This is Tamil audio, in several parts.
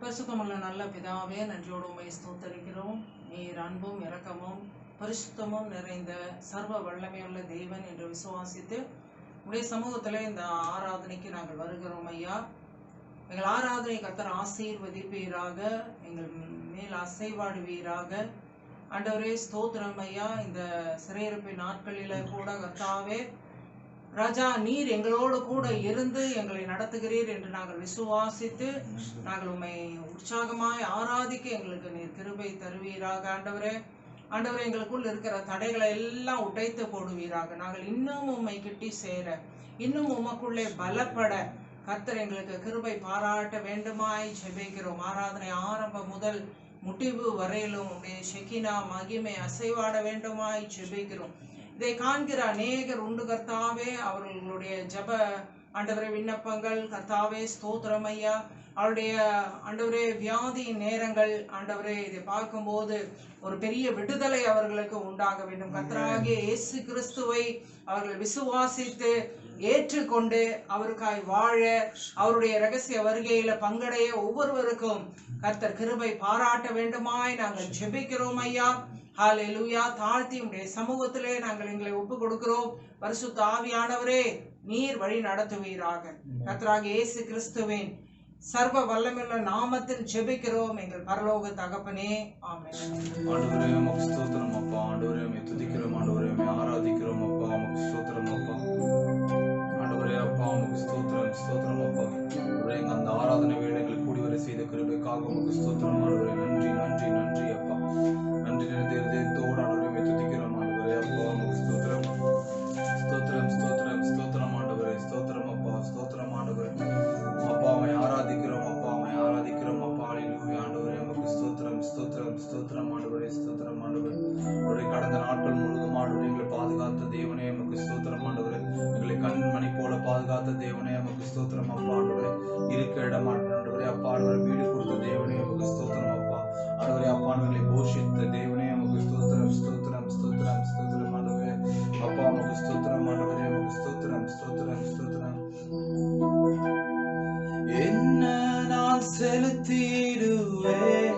பரிசுத்தமுள்ள நல்ல பிதாவே, நன்றியோடு உம்மை ஸ்தோத்தரிக்கிறோம். நீர் அன்பும் இரக்கமும் பரிசுத்தமும் நிறைந்த சர்வ வல்லமையுள்ள தேவன் என்று விசுவாசித்து உடைய சமூகத்தில் இந்த ஆராதனைக்கு நாங்கள் வருகிறோம் ஐயா. எங்கள் ஆராதனை கர்த்தர் ஆசீர்வதிப்பீராக, எங்கள் மேல் அசைவாடுவீராக. ஆண்டவரே ஸ்தோத்திரம் ஐயா. இந்த சிறையிருப்பின் நாட்களில கூட கர்த்தாவே ராஜா, நீர் எங்களோடு கூட இருந்து எங்களை நடத்துகிறீர் என்று நாங்கள் விசுவாசித்து நாங்கள் உம்மை உற்சாகமாய் ஆராதிக்க எங்களுக்கு நீர் கிருபை தருவீராக. ஆண்டவரே எங்களுக்குள் இருக்கிற தடைகளை எல்லாம் உடைத்து போடுவீராக. நாங்கள் இன்னும் உம்மை கிட்டி சேர, இன்னும் உமக்குள்ளே பலப்பட கர்த்தர் எங்களுக்கு கிருபை பாராட்ட வேண்டுமாய் ஜெபிக்கிறோம். ஆராதனை ஆரம்பம் முதல் முடிவு வரையிலும் உடைய ஷெகினா மகிமை அசைவாட வேண்டுமாய் ஜெபிக்கிறோம். இதை காண்கிற அநேகர் உண்டு கர்த்தாவே. அவர்களுடைய ஜப ஆண்டவரே விண்ணப்பங்கள் கர்த்தாவே ஸ்தோத்திரம் ஐயா. அவருடைய ஆண்டவரே வியாதியின் நேரங்கள் ஆண்டவரே இதை பார்க்கும்போது ஒரு பெரிய விடுதலை அவர்களுக்கு உண்டாக வேண்டும். கர்த்தராகிய இயேசு கிறிஸ்துவை அவர்கள் விசுவாசித்து ஏற்றுக்கொண்டு அவருக்காய் வாழ, அவருடைய இரகசிய வருகையில பங்கடைய ஒவ்வொருவருக்கும் கர்த்தர் கிருபை பாராட்ட வேண்டுமாய் நாங்கள் ஜெபிக்கிறோம் ஐயா. ஹல்லேலூயா. தாழ்த்தி உடைய சமூகத்திலே நாங்கள் எங்களை ஒப்பு கொடுக்கிறோம். பரிசுத்த ஆவியானவரே நீர் வழி நடத்துவீராக. கர்த்தராகிய இயேசு கிறிஸ்துவின் சர்வ வல்லமையுள்ள நாமத்தில் ஜெபிக்கிறோம் எங்கள் பரலோக தகப்பனே, ஆமென். ஆண்டவரே உமக்கு ஸ்தோத்திரம் அப்பா. ஆண்டவரே உம்மை துதிக்கிறோம். ஆண்டவரே உம்மை ஆராதிக்கிறோம் அப்பா. உமக்கு ஸ்தோத்திரம் அப்பா. ஆண்டவரே அப்பா உமக்கு ஸ்தோத்திரம் அப்பா. ஆண்டவரே அந்த ஆராதனை வேளைகளில் கூடி வரை செய்த கிருபைக்காக உமக்கு ஸ்தோத்திரம். ஆண்டவரே நன்றி நன்றி நன்றி அப்பா. நன்றி நிறைந்த இதயத்தோடு ஆண்டவரே உம்மை துதிக்கிறோம். ஆண்டவரே அப்பா உமக்கு ஸ்தோத்திரம் ஸ்தோத்திரம் ஸ்தோத்திரம் ஸ்தோத்திரம் ஆண்டவரே. ஸ்தோத்திரம் அப்பா. ஸ்தோத்திரம் ஆண்டவரே அப்பா. உம்மை ஆராதிக்கிறோம் அப்பா. உம்மை ஆராதிக்கிறோம் அப்பா. ஹல்லேலூயா. ஆண்டவரே உமக்கு ஸ்தோத்திரம் ஸ்தோத்திரம் ஸ்தோத்திரம் ஆண்டவரே. ஸ்தோத்திரம் ஆண்டவரே. ஆண்டவரே கடந்த நாட்கள் முழுவதும் ஆண்டவரே எங்களை பாதுகாத்த தேவனே உமக்கு ஸ்தோத்திரம் ஆண்டவரே. எங்களை கண்மணி போல பாதுகாத்த தேவனே உமக்கு ஸ்தோத்திரம் அப்பா. ஆண்டவரே இருக்க இடம் ஆண்டவரே அப்பா. ஆண்டவரே வீடு கொடுத்த தேவனே உமக்கு ஸ்தோத்திரம் அப்பா. ஆண்டவரே அப்பா எங்களை போஷித்த தேவனே உமக்கு ஸ்தோத்திரம் ஸ்தோத்திரம் ஸ்தோத்திரம் ஸ்தோத்திரம் ஆண்டவரே அப்பா. உமக்கு ஸ்தோத்திரம் ஆண்டவரே. உமக்கு ஸ்தோத்திரம் ஸ்தோத்திரம் ஸ்தோத்திரம். என்ன நான் செலுத்திடுவேன்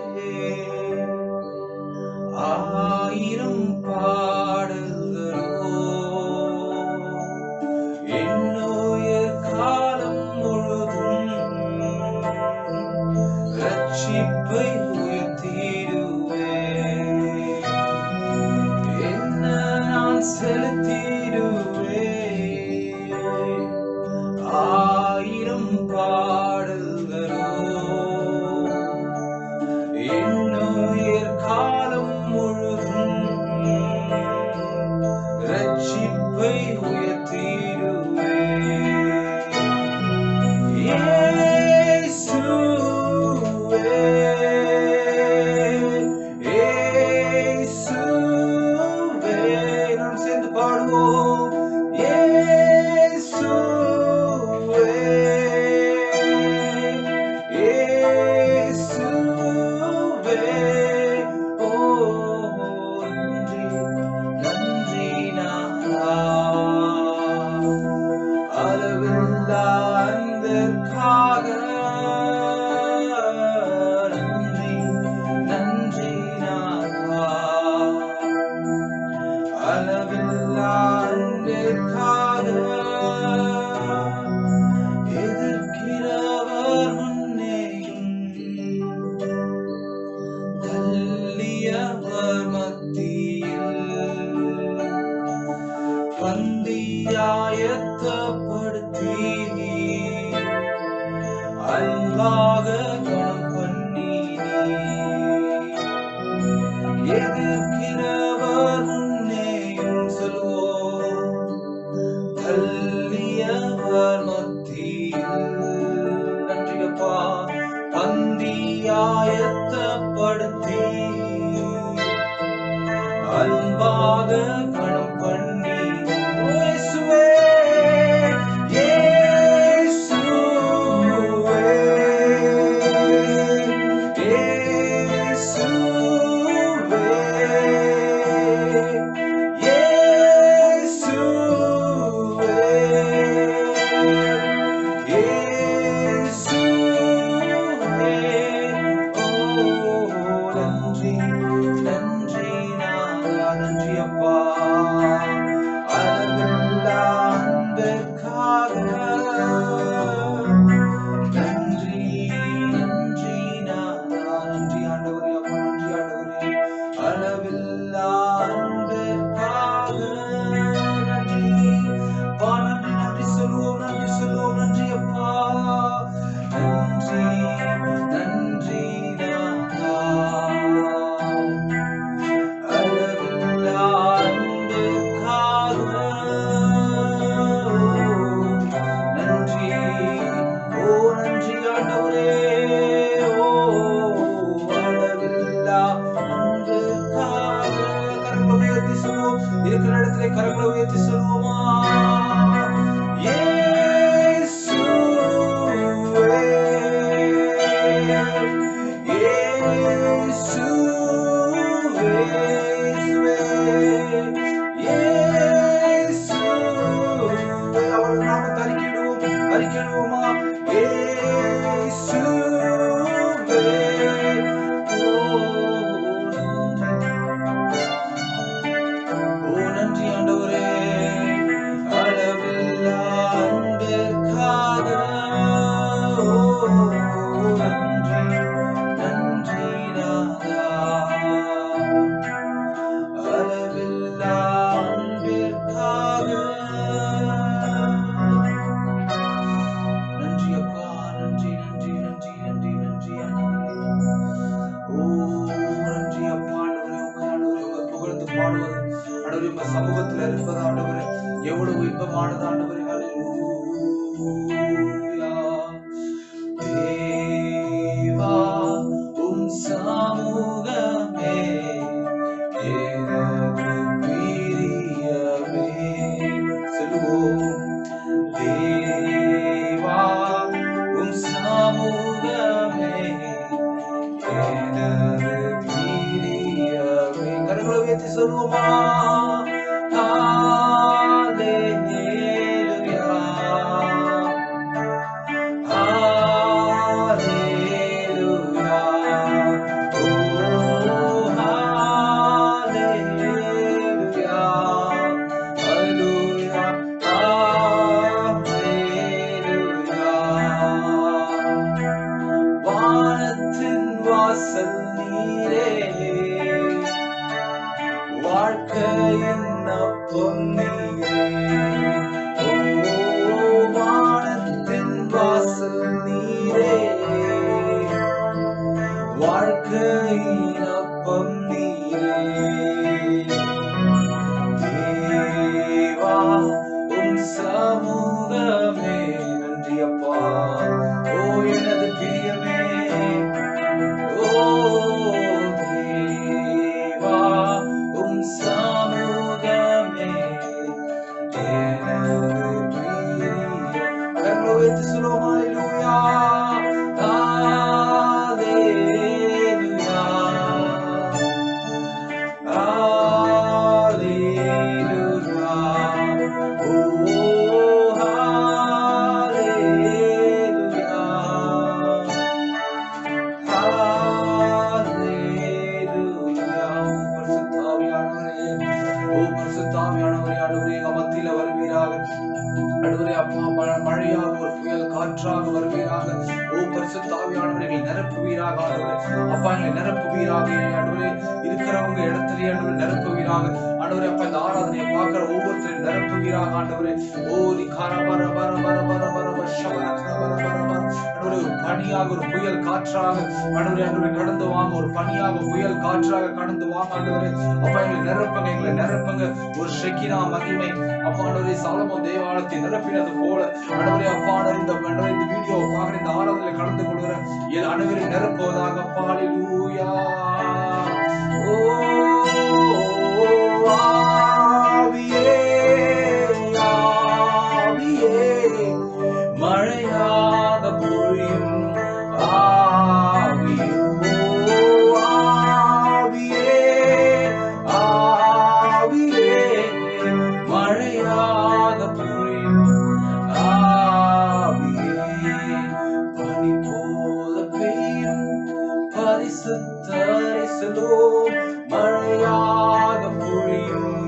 ஆயிரம் பாடல்களோ, என்னுயிர் காலம் முழுதும் ரட்சிப்பை உயர்த்திடுவேன். என்ன நான் செலுத்திடுவேன் ஆயிரம் பாடல்களோ, என்னுயிர் காலம் முழுதும் ரட்சிப்பை உயர்த்திடுவேன். இயேசுவே இயேசுவே நாம் சேர்ந்து பாடுவோம். இயேசுவே இயேசுவே ஓ நன்றி நன்றி நாதா. அளவில்லா அன்பிற்காக நன்றி நன்றி நாதா. அளவில்லா அன்பிற்காக எதிர்க்கிறவர் முன்னேயும் தள்ளியவர் மத்தியில் பந்தியாயத்தப்படுத்தி அன்பாக குணம் பண்ணி எதிர்க்கிறவர் முன்னேயும் சொல்வோம் தள்ளியவர் மத்தியில். நன்றியப்பா. பந்தியாயத்தப்படுத்தி அன்பாக கணம் பண்ணி இயேசுவே இயேசுவே இன்பமானது ஆண்டவரே. ஹல்லேலூயா. தேவா உம் சமூகமே எனது பிரியமே. சொல்லுவோம். தேவா உம் சமூகமே எனது பிரியமே. கரங்களை உயர்த்தி சொல்லுவோமா? ஹல்லேலூயா. ஹல்லேலூயா. ஓ ஹல்லேலூயா. ஹல்லேலூயா. ஹல்லேலூயா. வானத்தின் வாசல் நீரே, வாழ்க்கையின் அப்பம் நீரே. ஓ வானத்தின் வாசல் நீரே, வாழ்க்கையின் அப்பம் நீரே. தேவா உம் சமூகமே. நன்றி அப்பா. ஓ எனது பிரியமே. ஓ தேவா உம் சமூகமே எனது பிரியம். கரங்களை உயர்த்தி சொல்லுவோம். ஹல்லேலூயா. ஹல்லேலூயா. ஹல்லேலூயா. ஓ ஹல்லேலூயா. ஹல்லேலூயா. பரிசுத்த ஆவியானவரே, ஓ பரிசுத்த ஆவியானவரே, ஆண்டவரே எங்க மத்தியில வருவீராக. ஆண்டவரே அப்பா, மழையாக ஒரு புயல் காற்றாக வருவீராக. ஓ பரிசுத்த ஆவியானவரே எங்களை நிரப்புவீராக. ஆண்டவரே அப்பா எங்களை நிரப்புவீராக. ஆண்டவரே இருக்கிறவங்க இடத்துல ஆண்டவரே நிரப்புவீராக. ஆண்டவரே அப்பா இந்த ஆராதனையை பார்க்கிற ஒவ்வொருத்தரையும் நிரப்புவீராக. ஆண்டவரே ஓ நீ கார பர பர பர பர பர பர ஒரு பனியாக ஒரு புயல் காற்றாக ஆண்டவரே ஆண்டவரே கடந்து வாங்க. ஒரு பனியாக புயல் காற்றாக கடந்து வாங்க. ஆண்டவரே அப்பா எங்களை நிரப்புங்க, எங்களை நிரப்புங்க. ஒரு ஷெக்கினா மகிமை அப்பா ஆண்டவரே சாலமோன் தேவாலயத்தை நிரப்பினது போல ஆண்டவரே அப்பா இந்த வீடியோ பார்க்கிற இந்த ஆராதனையில கலந்து கொள்கிற அனைவரையும் நிரப்புவதாக. அப்பா ஹல்லேலூயா. ஓ ஆவியே ஆவியே மழையாக பொழியும் ஆவியே. ஓ ஆவியே ஆவியே மழையாக பொழியும் ஆவியே. பனி போல பெய்யும் பரிசுத்தரை சொல்லுவோம். மழையாக பொழியும்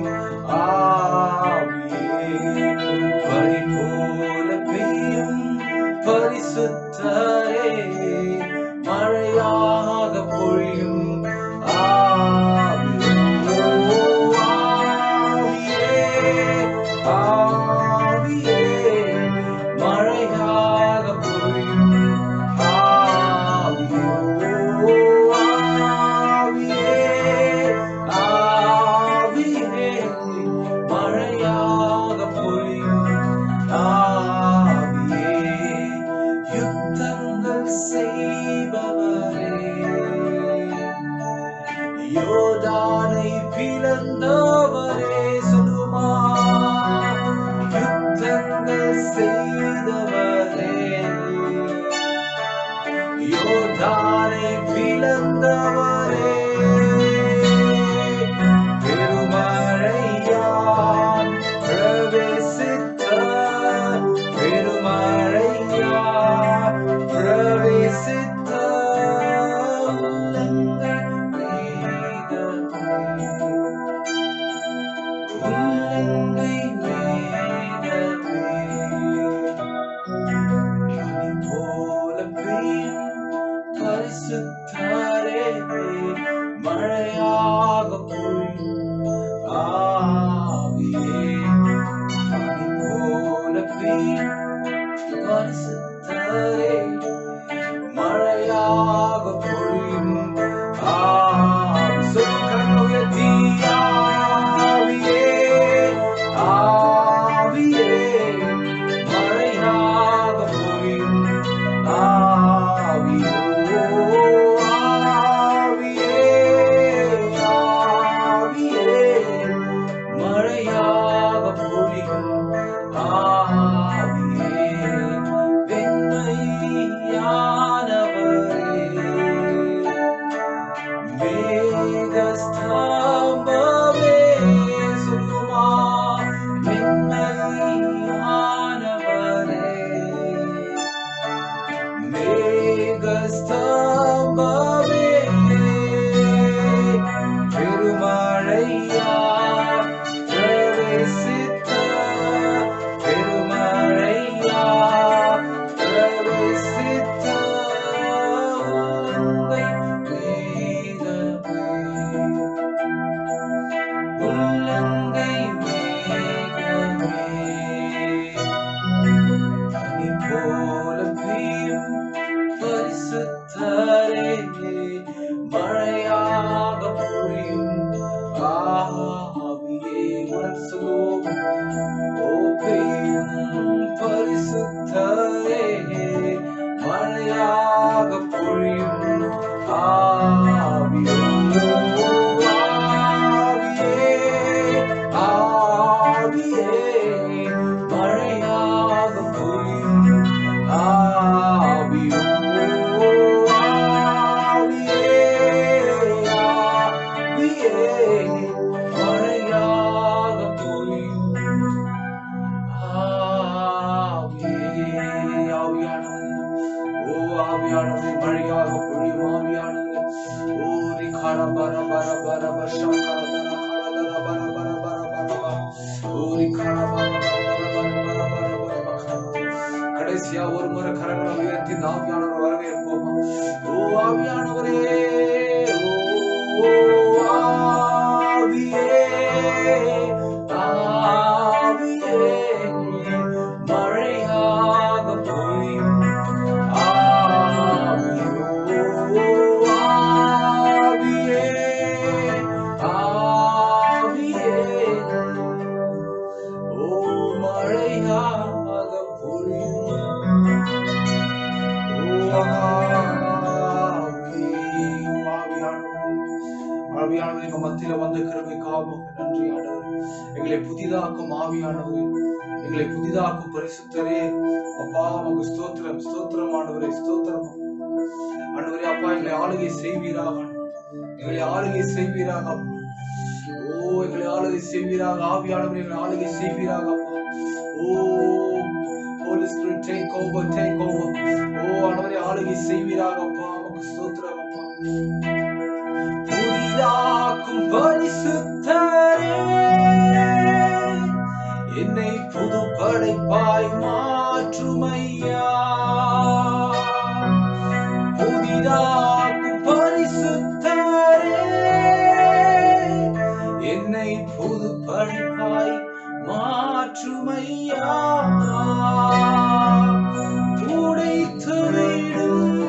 மழையாக பொழியும் ஆவியோ ஆவியே ஆவியே மழையாக பொழியும் ஆவியே ஆவியானவரே ஓ ஆவியானவரே மழையாக பொழியும் ஆவியானவரே ஓ ரிகார பர பர பர பஷகர தர கர தர பர பர பர பர ஓ ரிகார பர கடைசியா ஒரு முறை கரங்களை உயர்த்தி இந்த ஆவியானவர் வரவேற்போமா ஓ ஆவியானவரே ஓ ஆவியே ஆவியே மழையாக பொழியும் ஆவியோ ஆவியே ஆவியே ஓ மழையாக பொழியும் ஆவியானவர் எங்க மத்தியில வந்த கிருபைக்காக நன்றி ஆண்டவர். எங்களை புதிதாக்கும் ஆவியானவரே, எங்களை புதிதாக்கும் பரிசுத்தரே அப்பா உமக்கு ஸ்தோத்திரம் ஸ்தோத்திரம் ஆண்டவரே ஸ்தோத்திரம் ஆண்டவரே. அப்பா எங்களை ஆளுகை செய்வீராக, எங்களை ஆளுகை செய்வீராக அப்பா. ஓ எங்களை ஆளுகை செய்வீராக ஆவியானவரே, எங்களை ஆளுகை செய்வீராக அப்பா. ஓ Holy Spirit take over take over. ஓ ஆண்டவரே ஆளுகை செய்வீராக அப்பா உமக்கு ஸ்தோத்திரம் அப்பா. புதிதாக்கும் பரிசுத்தரே என்னை புது படைப்பாய் மாற்றும் ஐயா. புதிதாக்கும் பரிசுத்தரே என்னை புது படைப்பாய் மாற்றும் ஐயா. உடைத்து விடும்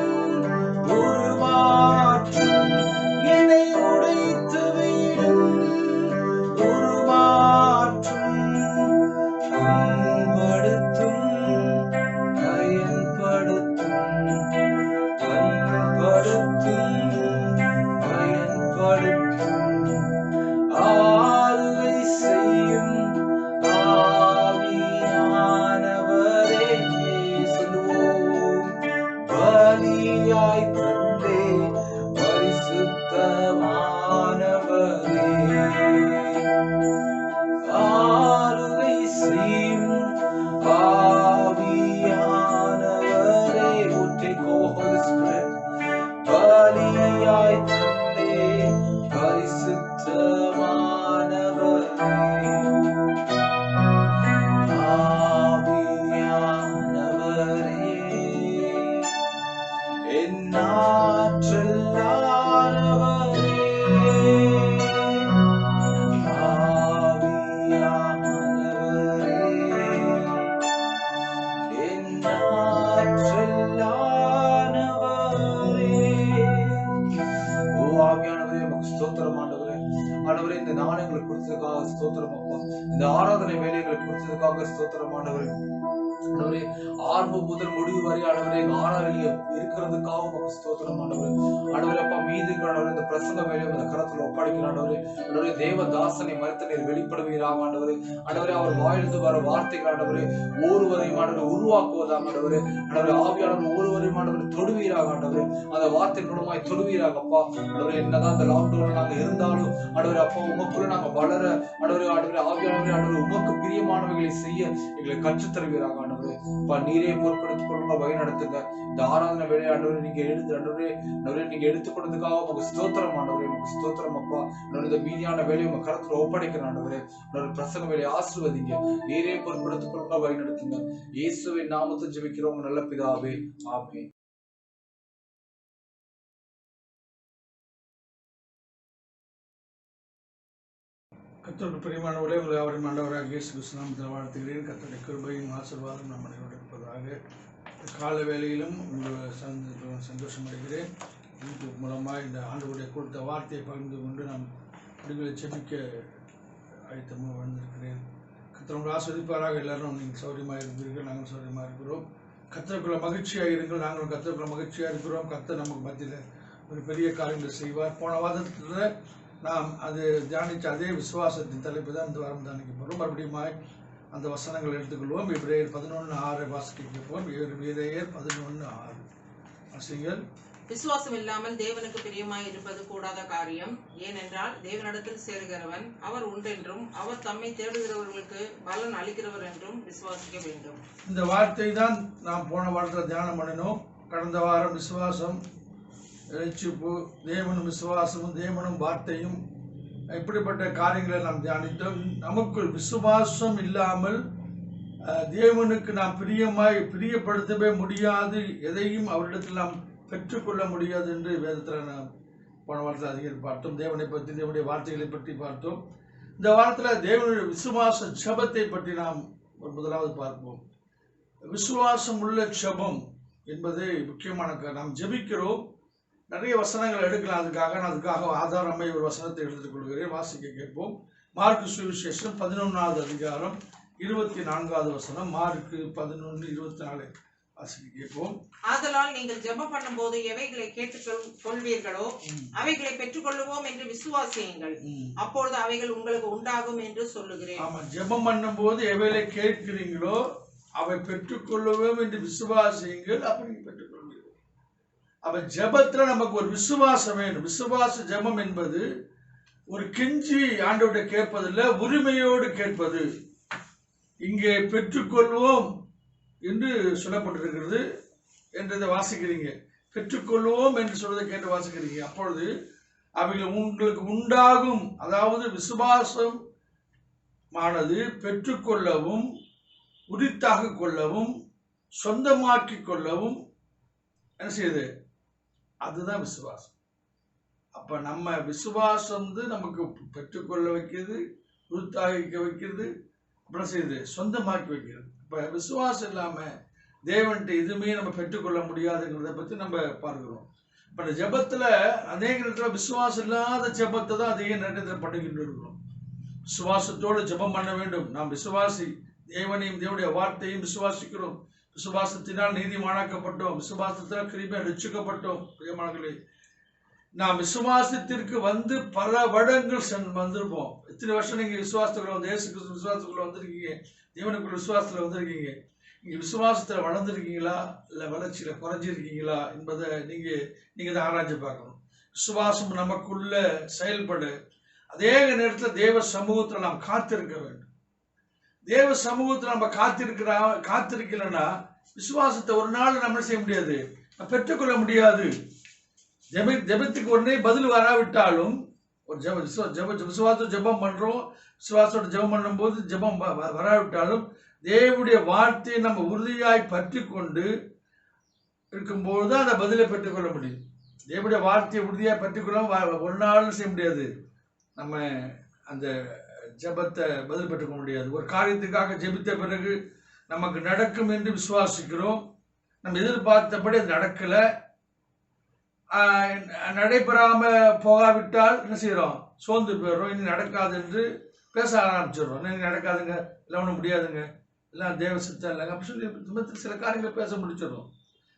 ஒரு மாற்றும் என்னை உடைத்து விடும் ஒரு மாற்றும் பண்படுத்தும் பயன்படுத்தும் பண்படுத்தும் பயன்படுத்தும் ஆளுகை செய்யும் ஆவியானவரே சொல்லுவோம். பலியாய் தந்தே பரிசுத்தமானவரே ஆளுகை செய்யும் ஆவியானவரே take over Holy Spirit. பலியாய் தந்தே பரிசுத்தமானவரே ஆவியானவரே என் ஆற்றலானவரே ஆவியானவரே என் ஆற்றலானவரே. ஓ ஆவியானவரே உமக்கு ஸ்தோத்திரம் ஆண்டவரே. ஆண்டவரே இந்த நாணயங்களை கொடுத்ததுக்காக ஸ்தோத்திரம் அப்பா. இந்த ஆராதனை வேலைகளை கொடுத்ததுக்காக ஸ்தோத்திரம் ஆண்டவரே. ஆண்டவரே ஆரம்பம் முதல் முடிவு வரை ஆண்டவரே ஆராதனையில இருக்கிறதுக்காக உமக்கு ஸ்தோத்திரம் ஆண்டவரே. ஆண்டவரே அப்பா மீதி ஆண்டவரே இந்த பிரசங்க வேலையை இந்த கரத்துல ஒப்படைக்கிற ஆண்டவரே. ஆண்டவரே தேவதாசனை மறுத்த நீர் வெளிப்படுவீராக ஆண்டவரே. ஆண்டவரே அவர் வாயிலிருந்து வர வார்த்தைகள் ஆண்டவரே ஒருவரையும் ஆண்டவரை உருவாக்குவதாக ஆண்டவரே. ஆண்டவரே ஆவியானவர் ஒருவரையும் ஆண்டவரை தொடுவீராக ஆண்டவரே. அந்த வார்த்தை மூலமாய் தொடுவீராக அப்பா. ஆண்டவரே என்னதான் அந்த லாக்டவுன்ல நாங்க இருந்தாலும் ஆண்டவரே அப்பா உமக்குள்ள நாங்க வளர ஆண்டவரே ஆண்டவரே ஆவியானவரே ஆண்டவரே உமக்கு பிரியமானவைகளை செய்ய எங்களை கற்றுத் தருவீராக ஆண்டவரே. அப்பா நீரே பொறுப்படுத்திக் கொள்ளுங்க, வழி நடத்துங்க. இந்த ஆராதனை வேலையை ஆண்டவரே நீங்க நீங்க எடுத்துக்கொண்டதுக்காக உங்க ஸ்தோத்திரம் ஆண்டவரே. உங்க ஸ்தோத்திரம் அப்பா. இந்த மீதியான வேலையை உங்க கருத்துல ஒப்படைக்கிற ஆண்டவரே. பிரசங்க வேலையை ஆசீர்வதிங்க, நீரே பொறுப்படுத்திக் கொள்ளுங்க, வழி நடத்துங்க. இயேசுவின் நாமத்தை ஜெபிக்கிறோம் நல்ல பிதாவே, ஆமென். கர்த்தருக்கு பிரியமானவர்களே, உங்களை அவரின் ஆண்டவராக இயேசு கிறிஸ்து நாமத்தில் வாழ்த்துகிறேன். கர்த்தருடைய கிருபையும் ஆசீர்வாதம் நம் அனைவரோடு இருப்பதாக. கால வேளையிலும் உங்களை சந்தோஷம் அடைகிறேன். யூடியூப் மூலமாக இந்த ஆண்டவருடைய கொடுத்த வார்த்தையை பகிர்ந்து கொண்டு நாம் விடுதலை செபிக்க ஆயத்தமாக வந்திருக்கிறேன். கர்த்தர் உங்களை ஆஸ்வதிப்பாராக. எல்லாரும் நீங்கள் சௌரியமாக இருப்பீர்கள், நாங்கள் சௌரியமாக இருக்கிறோம். கர்த்தருக்குள்ள மகிழ்ச்சியாக இருங்கள், நாங்களும் கர்த்தருக்குள்ள மகிழ்ச்சியாக இருக்கிறோம். கர்த்தர் நமக்கு மத்தியில் ஒரு பெரிய காரியங்களை செய்வார். போன வாரத்தில் நாம் அது தியானித்த அதே விசுவாசத்தின் தலைப்பு தான் இந்த வாரம் தியானிக்க போகிறோம். மறுபடியும் அந்த வசனங்களை எடுத்துக்கொள்வோம். எபிரேயர் 11:6 வாசிக்க கேட்போம். எபிரேயர் 11:6 வாசிங்கள். விசுவாசம் இல்லாமல் தேவனுக்கு பிரியமாய் இருப்பது கூடாத காரியம். ஏனென்றால் தேவனிடத்தில் சேருகிறவன் அவர் உண்டென்றும் அவர் தம்மை தேடுகிறவர்களுக்கு பலன் அளிக்கிறவர் என்றும் விசுவாசிக்க வேண்டும். இந்த வார்த்தை தான் நாம் போன வாரத்தில் தியானம் பண்ணினோம். கடந்த வாரம் விசுவாசம், ரட்சிப்பு, தேவனும் விசுவாசமும் தேவனும் வார்த்தையும் இப்படிப்பட்ட காரியங்களை நாம் தியானித்தோம். நமக்குள் விசுவாசம் இல்லாமல் தேவனுக்கு நாம் பிரியப்படுத்தவே முடியாது, எதையும் அவரிடத்தில் நாம் பெற்றுக்கொள்ள முடியாது என்று வேதத்தில் நாம் போன வாரத்தில் அதிகம் பார்த்தோம். தேவனை பற்றி, தேவனுடைய வார்த்தைகளை பற்றி பார்த்தோம். இந்த வாரத்தில் தேவனுடைய விசுவாச ஜெபத்தை பற்றி நாம் முதலாவது பார்ப்போம். விசுவாசம் உள்ள ஜெபம் என்பது முக்கியமான. நாம் ஜெபிக்கிறோம், நிறைய வசனங்கள் எடுக்கலாம். அதுக்காக ஆதாரமை ஒரு வசனத்தை எடுத்துக் கொள்கிறேன், வாசிக்க கேட்போம். மார்க்கு சுவிசேஷம் 11வது அதிகாரம் 24வது வசனம். மார்க்கு 11:24 வாசிக்க கேட்போம். ஆதலால் நீங்கள் ஜெபம் பண்ணும் போது எவைகளை கேட்டுக் கொள்வீர்களோ அவைகளை பெற்றுக்கொள்ளுவோம் என்று விசுவாசியுங்கள், அப்பொழுது அவைகள் உங்களுக்கு உண்டாகும் என்று சொல்லுகிறேன். ஆமா, ஜெபம் பண்ணும் போது எவைகளை கேட்கிறீங்களோ அவை பெற்றுக்கொள்ளுவோம் என்று விசுவாசியுங்கள், அப்படி பெற்றுக்கொள்வீர்கள். அப்ப ஜெபத்துல நமக்கு ஒரு விசுவாசம் வேணும். விசுவாச ஜெபம் என்பது ஒரு கெஞ்சி ஆண்டவரை கேட்பதில்லை, உரிமையோடு கேட்பது. இங்கே பெற்றுக்கொள்வோம் என்று சொல்லப்பட்டிருக்கிறது என்றதை வாசிக்கிறீங்க. பெற்றுக்கொள்வோம் என்று சொல்வதை கேட்டு வாசிக்கிறீங்க. அப்பொழுது அவைகள் உங்களுக்கு உண்டாகும். அதாவது விசுவாசம் ஆனது பெற்றுக்கொள்ளவும், உரித்தாக கொள்ளவும், சொந்தமாக்கி கொள்ளவும் என்ன செய்யுது? அதுதான் விசுவாசம். அப்ப நம்ம விசுவாசம் நமக்கு பெற்றுக்கொள்ள வைக்கிறது, உறுத்தாகிக்க வைக்கிறது, அப்புறம் செய்யுது சொந்தமாக்கி வைக்கிறது. இப்ப விசுவாசம் இல்லாம தேவன்ட்டு எதுவுமே நம்ம பெற்றுக்கொள்ள முடியாதுங்கிறத பத்தி நம்ம பார்க்கிறோம். இப்ப இந்த ஜெபத்துல அநேக இடத்துல விசுவாசம் இல்லாத ஜெபத்தை தான் அதிக நேரத்தில் பண்ணிக்கிட்டு இருக்கிறோம். விசுவாசத்தோடு ஜெபம் பண்ண வேண்டும். நாம் விசுவாசி, தேவனையும் தேவனுடைய வார்த்தையும் விசுவாசிக்கிறோம். விசுவாசத்தினால் நீதிமானாக்கப்பட்டோம், விசுவாசத்தினால் கிருபை ரட்சிக்கப்பட்டோம். பிரியமானவர்களே, நாம் விசுவாசத்திற்கு வந்து பல வருடங்கள் வந்திருப்போம். எத்தனை வருஷம் நீங்க விசுவாசத்துக்குள்ள வந்து, இயேசு கிறிஸ்து விசுவாசத்துக்குள்ள வந்திருக்கீங்க, தேவனுக்குள்ள விசுவாசத்துல வந்திருக்கீங்க. நீங்க விசுவாசத்துல வளர்ந்துருக்கீங்களா இல்ல வளர்ச்சியில குறைஞ்சிருக்கீங்களா என்பதை நீங்க தான் ஆராய்ச்சி பார்க்கணும். விசுவாசம் நமக்குள்ள செயல்பட அதே நேரத்துல தேவ சமூகத்துல நாம் காத்திருக்க வேண்டும். தேவ சமூகத்துல நம்ம காத்திருக்கலன்னா விசுவாசத்தை ஒரு நாள் நம்ம செய்ய முடியாது, பெற்றுக்கொள்ள முடியாது. ஜெபத்துக்கு உடனே பதில் வராவிட்டாலும் ஒரு விசுவாசம் ஜெபம் பண்றோம், விசுவாசத்தோட ஜெபம் பண்ணும் போது ஜெபம் வராவிட்டாலும் தேவனுடைய வார்த்தையை நம்ம உறுதியாய் பற்றி கொண்டு இருக்கும்போது அந்த பதிலை பெற்றுக்கொள்ள முடியும். தேவனுடைய வார்த்தையை உறுதியாய் பற்றிக்கொள்ள ஒரு நாள் செய்ய முடியாது, நம்ம அந்த ஜெபத்தை பதில் பெற்றுக்க முடியாது. ஒரு காரியத்துக்காக ஜெபித்த பிறகு நமக்கு நடக்கும் என்று விசுவாசிக்கிறோம், நம்ம எதிர்பார்த்தபடி அது நடக்கல, நடைபெறாம போகாவிட்டால் என்ன செய்யறோம்? சோர்ந்து போயிடுறோம், இனி நடக்காது என்று பேச ஆரம்பிச்சிடுறோம். இனி நடக்காதுங்க, இல்லை ஒன்றும் முடியாதுங்க, எல்லாம் தேவ சித்தம் இல்லைங்க அப்படி சொல்லி சில காரியங்களை பேச முடிச்சிடுறோம்.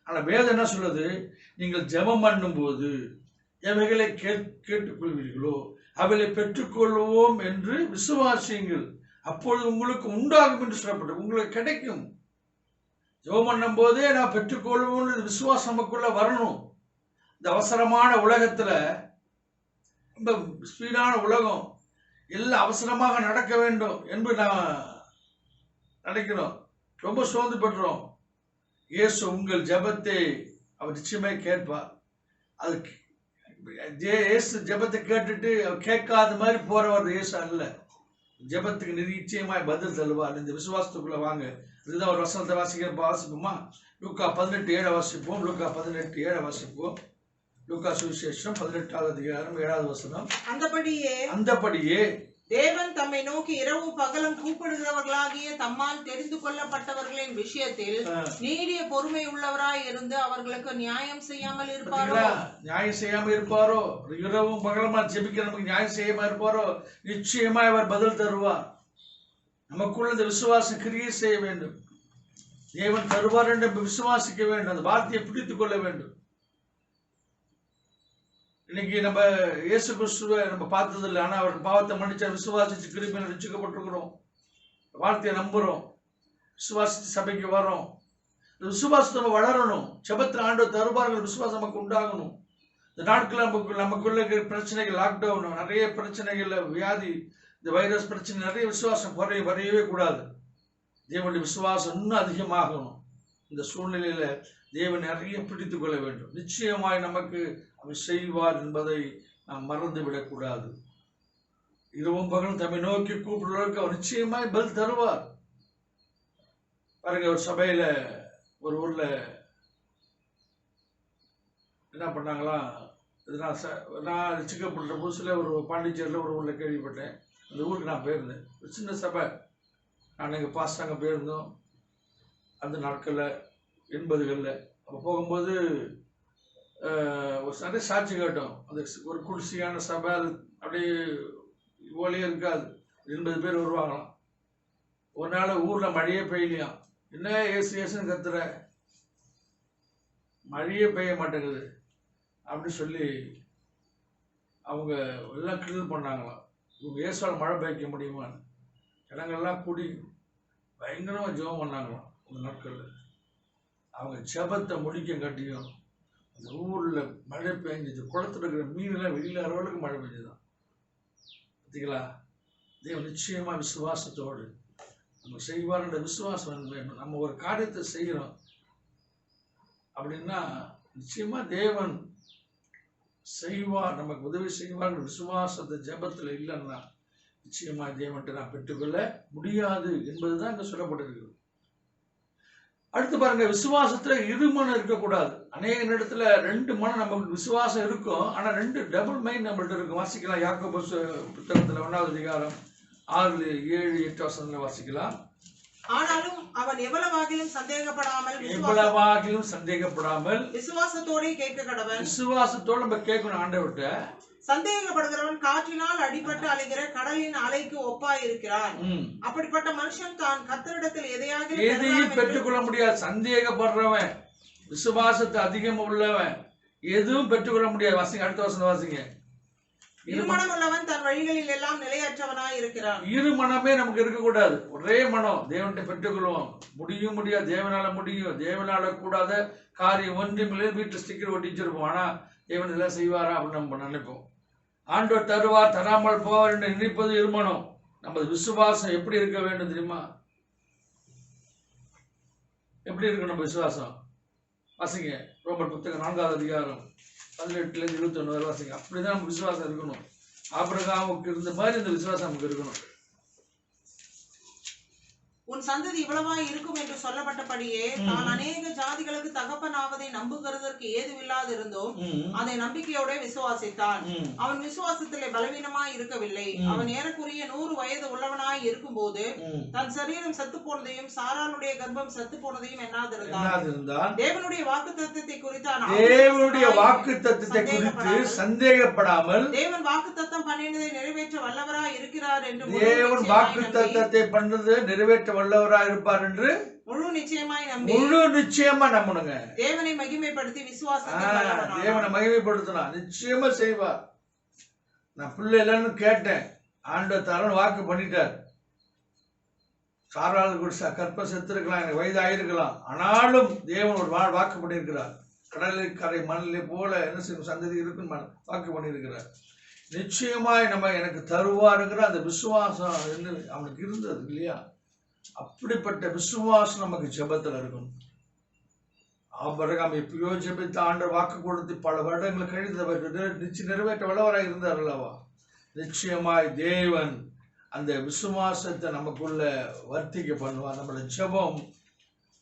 ஆனால் வேதம் என்ன சொல்லுது? நீங்கள் ஜெபம் பண்ணும் போது எவைகளை கேட்டுக்கொள்வீர்களோ அவைகளை பெற்றுக்கொள்வோம் என்று விசுவாசியுங்கள், அப்பொழுது உங்களுக்கு உண்டாகும் என்று சொல்லப்பட்டது. உங்களுக்கு கிடைக்கும். ஜெபம் பண்ணும் போதே நான் பெற்றுக்கொள்வோம் விசுவாசம் நமக்குள்ள வரணும். இந்த அவசரமான உலகத்துல, ரொம்ப ஸ்பீடான உலகம், எல்லாம் அவசரமாக நடக்க வேண்டும் என்று நான் நினைக்கிறோம், ரொம்ப சோர்ந்து படுறோம். இயேசு உங்கள் ஜெபத்தை அவர் நிச்சயமாய் கேட்பார். அது இயேசு ஜெபத்தை கேட்டுட்டு கேட்காத மாதிரி போறவர் இயேசு அல்ல. ஜெபத்துக்கு நிச்சயமாய் பதில் தருவார். இந்த விசுவாசத்துக்குள்ள வாங்க. இதுதான் ஒரு வசனத்தை வாசிப்போமா? லூக்கா 18:7 வாசிப்போம். லூக்கா 18:7 வாசிப்போம். லூக்கா சுவிசேஷம் 18வது அதிகாரம் 7வது வசனம். அந்தபடியே தேவன் தம்மை நோக்கி இரவும் பகலும் கூப்பிடுகிறவர்களாகிய தம்மால் தெரிந்து கொள்ளப்பட்டவர்களின் விஷயத்தில் நீடிய பொறுமை உள்ளவராய் இருந்து அவர்களுக்கு நியாயம் செய்யாமல் இருப்பாரோ? நியாயம் செய்யாமல் இருப்பாரோ? இரவும் பகலுமா ஜெபிக்க நமக்கு நியாயம் செய்யாம இருப்பாரோ? நிச்சயமா அவர் பதில் தருவார். நமக்குள்ள இந்த விசுவாசம் கிரியை செய்ய வேண்டும். தேவன் தருவார் என்று விசுவாசிக்க வேண்டும். அந்த வார்த்தையை பிடித்துக் கொள்ள வேண்டும். இன்னைக்கு நம்ம இயேசு கிறிஸ்துவை நம்ம பார்த்தது இல்லை, ஆனா அவர் பாவத்தை மன்னிச்சார், விசுவாசிச்சு கிருபையில ரட்சிக்கப்பட்டிருக்கிறோம். வார்த்தையை நம்புறோம், விசுவாசித்து சபைக்கு வரோம். விசுவாசம் நம்ம வளரணும். ஜெபத்தில் ஆண்டவர் தருவார்கள், விசுவாசம் நமக்கு உண்டாகணும். இந்த நாட்கள் நமக்குள்ள இருக்கிற பிரச்சனைகள், லாக்டவுன், நிறைய பிரச்சனைகள், வியாதி, இந்த வைரஸ் பிரச்சனை, நிறைய விசுவாசம் வரையவே கூடாது. தேவனுடைய விசுவாசம் இன்னும் அதிகமாகணும். இந்த சூழ்நிலையில தேவன் நிறைய பிடித்து கொள்ள வேண்டும். நிச்சயமாய் நமக்கு அவர் செய்வார் என்பதை நாம் மறந்து விடக்கூடாது. இரவும் பகலும் தம்மை நோக்கி கூப்பிடுவதற்கு அவர் நிச்சயமாய் பதில் தருவார். பாருங்க, ஒரு சபையில ஒரு ஊர்ல என்ன பண்ணாங்களா, நான் சிக்கப்படுற புதுசுல ஒரு பாண்டிச்சேரியில் ஒரு ஊரில் கேள்விப்பட்டேன். அந்த ஊருக்கு நான் போயிருந்தேன். ஒரு சின்ன சபை, நான் எங்கள் பாஸ்டாங்க போயிருந்தோம். அந்த நாட்களில் 80களில் அப்போ போகும்போது ஒரு நிறைய சாட்சி கேட்டோம். அந்த ஒரு குடிசையான சபை, அது அப்படியே ஓலையே இருக்காது, 80 பேர் வருவாங்களாம். ஒரு நாள் ஊரில் மழையே பெய்யலையாம். என்ன ஏசு ஏசுன்னு கத்துற, மழையே பெய்ய மாட்டேங்குது அப்படின்னு சொல்லி அவங்க எல்லாம் கிண்டல் பண்ணாங்களாம். இவங்க இயேசுவால் மழை பெய்க்க முடியுமான்னு. ஜனங்கள்லாம் கூடி பயங்கரமாக ஜெபம் பண்ணாங்களாம். அந்த நாட்களில் அவங்க ஜெபத்தை முடிக்க கட்டியும் அந்த ஊரில் மழை பெஞ்சது. குளத்தில் இருக்கிற மீனெல்லாம் வெளியில் அளவுக்கு மழை பெஞ்சுதான். பார்த்தீங்களா? தேவன் நிச்சயமாக விசுவாசத்தோடு நம்ம செய்வார்ன்ற விசுவாசம் வேணும். நம்ம ஒரு காரியத்தை செய்கிறோம் அப்படின்னா நிச்சயமா தேவன் செய்வார், நமக்கு உதவி செய்வார். விசுவாசத்தை ஜெபத்தில் இல்லைன்னா நிச்சயமா தேவன்கிட்ட நான் பெற்றுக்கொள்ள முடியாது என்பதுதான் இங்க சொல்லப்பட்டிருக்கிறது. அடுத்து பாருங்க, விசுவாசத்துல இருமனம் இருக்கக்கூடாது. அநேக இடத்துல 2 மனம் நமக்கு விசுவாசம் இருக்கும், ஆனா 2 டபுள் மைண்ட் நம்மள்ட்ட இருக்கும். வாசிக்கலாம், யாக்கோபு புத்தகத்துல 1வது அதிகாரம் 6, 7, 8 வசனங்களை வாசிக்கலாம். ஆனாலும் அவன் எவ்வளவாகிலும் சந்தேகப்படாமல் விசுவாசத்தோட கேட்க கடவன். விசுவாசத்தோட நம்ம கேட்கணும் ஆண்டவர்கிட்ட. சந்தேகப்படுகிறவன் காற்றினால் அடிபட்டு அலைகிற கடலின் அலைக்கு ஒப்பாய் இருக்கிறான். அப்படிப்பட்ட மனுஷன் தான் கர்த்தரிடத்தில் எதையும் பெற்றுக்கொள்ள முடியாது. சந்தேகப்படுறவன், விசுவாசத்தை அதிகம் உள்ளவன் எதுவும் பெற்றுக்கொள்ள முடியாது. வாசிங்க, அடுத்த வசனம் வாசிங்க. இருமனம் உள்ளவன் தன் வழிகளில் எல்லாம் நிலையற்றவனாய் இருக்கிறான். இருமனமே நமக்கு இருக்கக்கூடாது. ஒரே மனம் தேவன்கிட்ட பெற்றுக்கொள்வோம். முடியாது, தேவனால முடியும், தேவனால கூடாத காரியம் ஒன்றுமில்லை. வீட்டுல ஸ்டிக்கர் ஒட்டிச்சிருப்போம், ஆனா தேவன் இதெல்லாம் செய்வாரா அப்படின்னு நம்ம நினைப்போம். ஆண்டவர் தருவார், தராமல் போவார் என்று நினைப்பது இருமனம். நமது விசுவாசம் எப்படி இருக்க வேண்டும் தெரியுமா? எப்படி இருக்கு நம்ம விசுவாசம்? வாசிங்க, ரோமர் புத்தகம் 4வது அதிகாரம் 18 21 வரை வாசிங்க. அப்படிதான் நம்ம விசுவாசம் இருக்கணும். ஆபிரகாமுக்கு இருந்த மாதிரி இந்த விசுவாசம் நமக்கு இருக்கணும். உன் சந்ததி இவ்வளவாய் இருக்கும் என்று சொல்லப்பட்டபடியே நான் அநேக ஜாதிகளுக்கு தகப்பனாவதை நம்புகிறதற்கு ஏதுவில்லாது இருந்தோம் அதை நம்பிக்கையோட விசுவாசித்தான். அவன் விசுவாசத்திலே பலவீனமாய் இருக்கவில்லை. அவன் ஏறக்குறைய 100 வயது உள்ளவனாய் இருக்கும் போது தன் சரீரம் செத்து போனதையும் சாராளுடைய கர்ப்பம் செத்து போனதையும் எண்ணாதிருந்தான். தேவனுடைய வாக்குத்தத்தத்தை குறித்து சந்தேகப்படாமல் தேவன் வாக்குத்தத்தம் பண்ணினதை நிறைவேற்ற வல்லவராய் இருக்கிறார் என்று தேவன் வாக்குத்தத்தத்தை பண்ணது நிறைவேற்ற வல்லவராய் இருப்பார் என்று முழு நிச்சயமா நம்பணுங்க. தேவனை மகிமைப்படுத்தி தேவனை மகிமைப்படுத்தலாம், நிச்சயமா செய்வார். நான் பிள்ளை இல்லைன்னு கேட்டேன், ஆண்டவர் தரன்னு வாக்கு பண்ணிட்டார். சாராள் கற்ப செத்துருக்கலாம், எனக்கு வயது ஆயிருக்கலாம், ஆனாலும் தேவன் ஒரு வாக்கு பண்ணியிருக்கிறார். கடலில் கரை மணலை போல என்ன செய்யும் சந்ததி இருக்குன்னு வாக்கு பண்ணியிருக்கிறார். நிச்சயமாய் நம்ம எனக்கு தருவாருங்கிற அந்த விசுவாசம் அவனுக்கு இருந்தது இல்லையா? அப்படிப்பட்ட விசுவாசம் நமக்கு ஜெபத்தில் இருக்கணும். ஆபிரகாம் எப்பயோ ஜெபித்து ஆண்டவர் வாக்கு கொடுத்து பல வருடங்கள் கழித்து நிச்சயம் நிறைவேற்ற வல்லவராக இருந்தார் அல்லவா? நிச்சயமாய் தேவன் அந்த விசுவாசத்தை நமக்குள்ள வர்த்திக்க பண்ணுவார். நம்மளோட ஜெபம்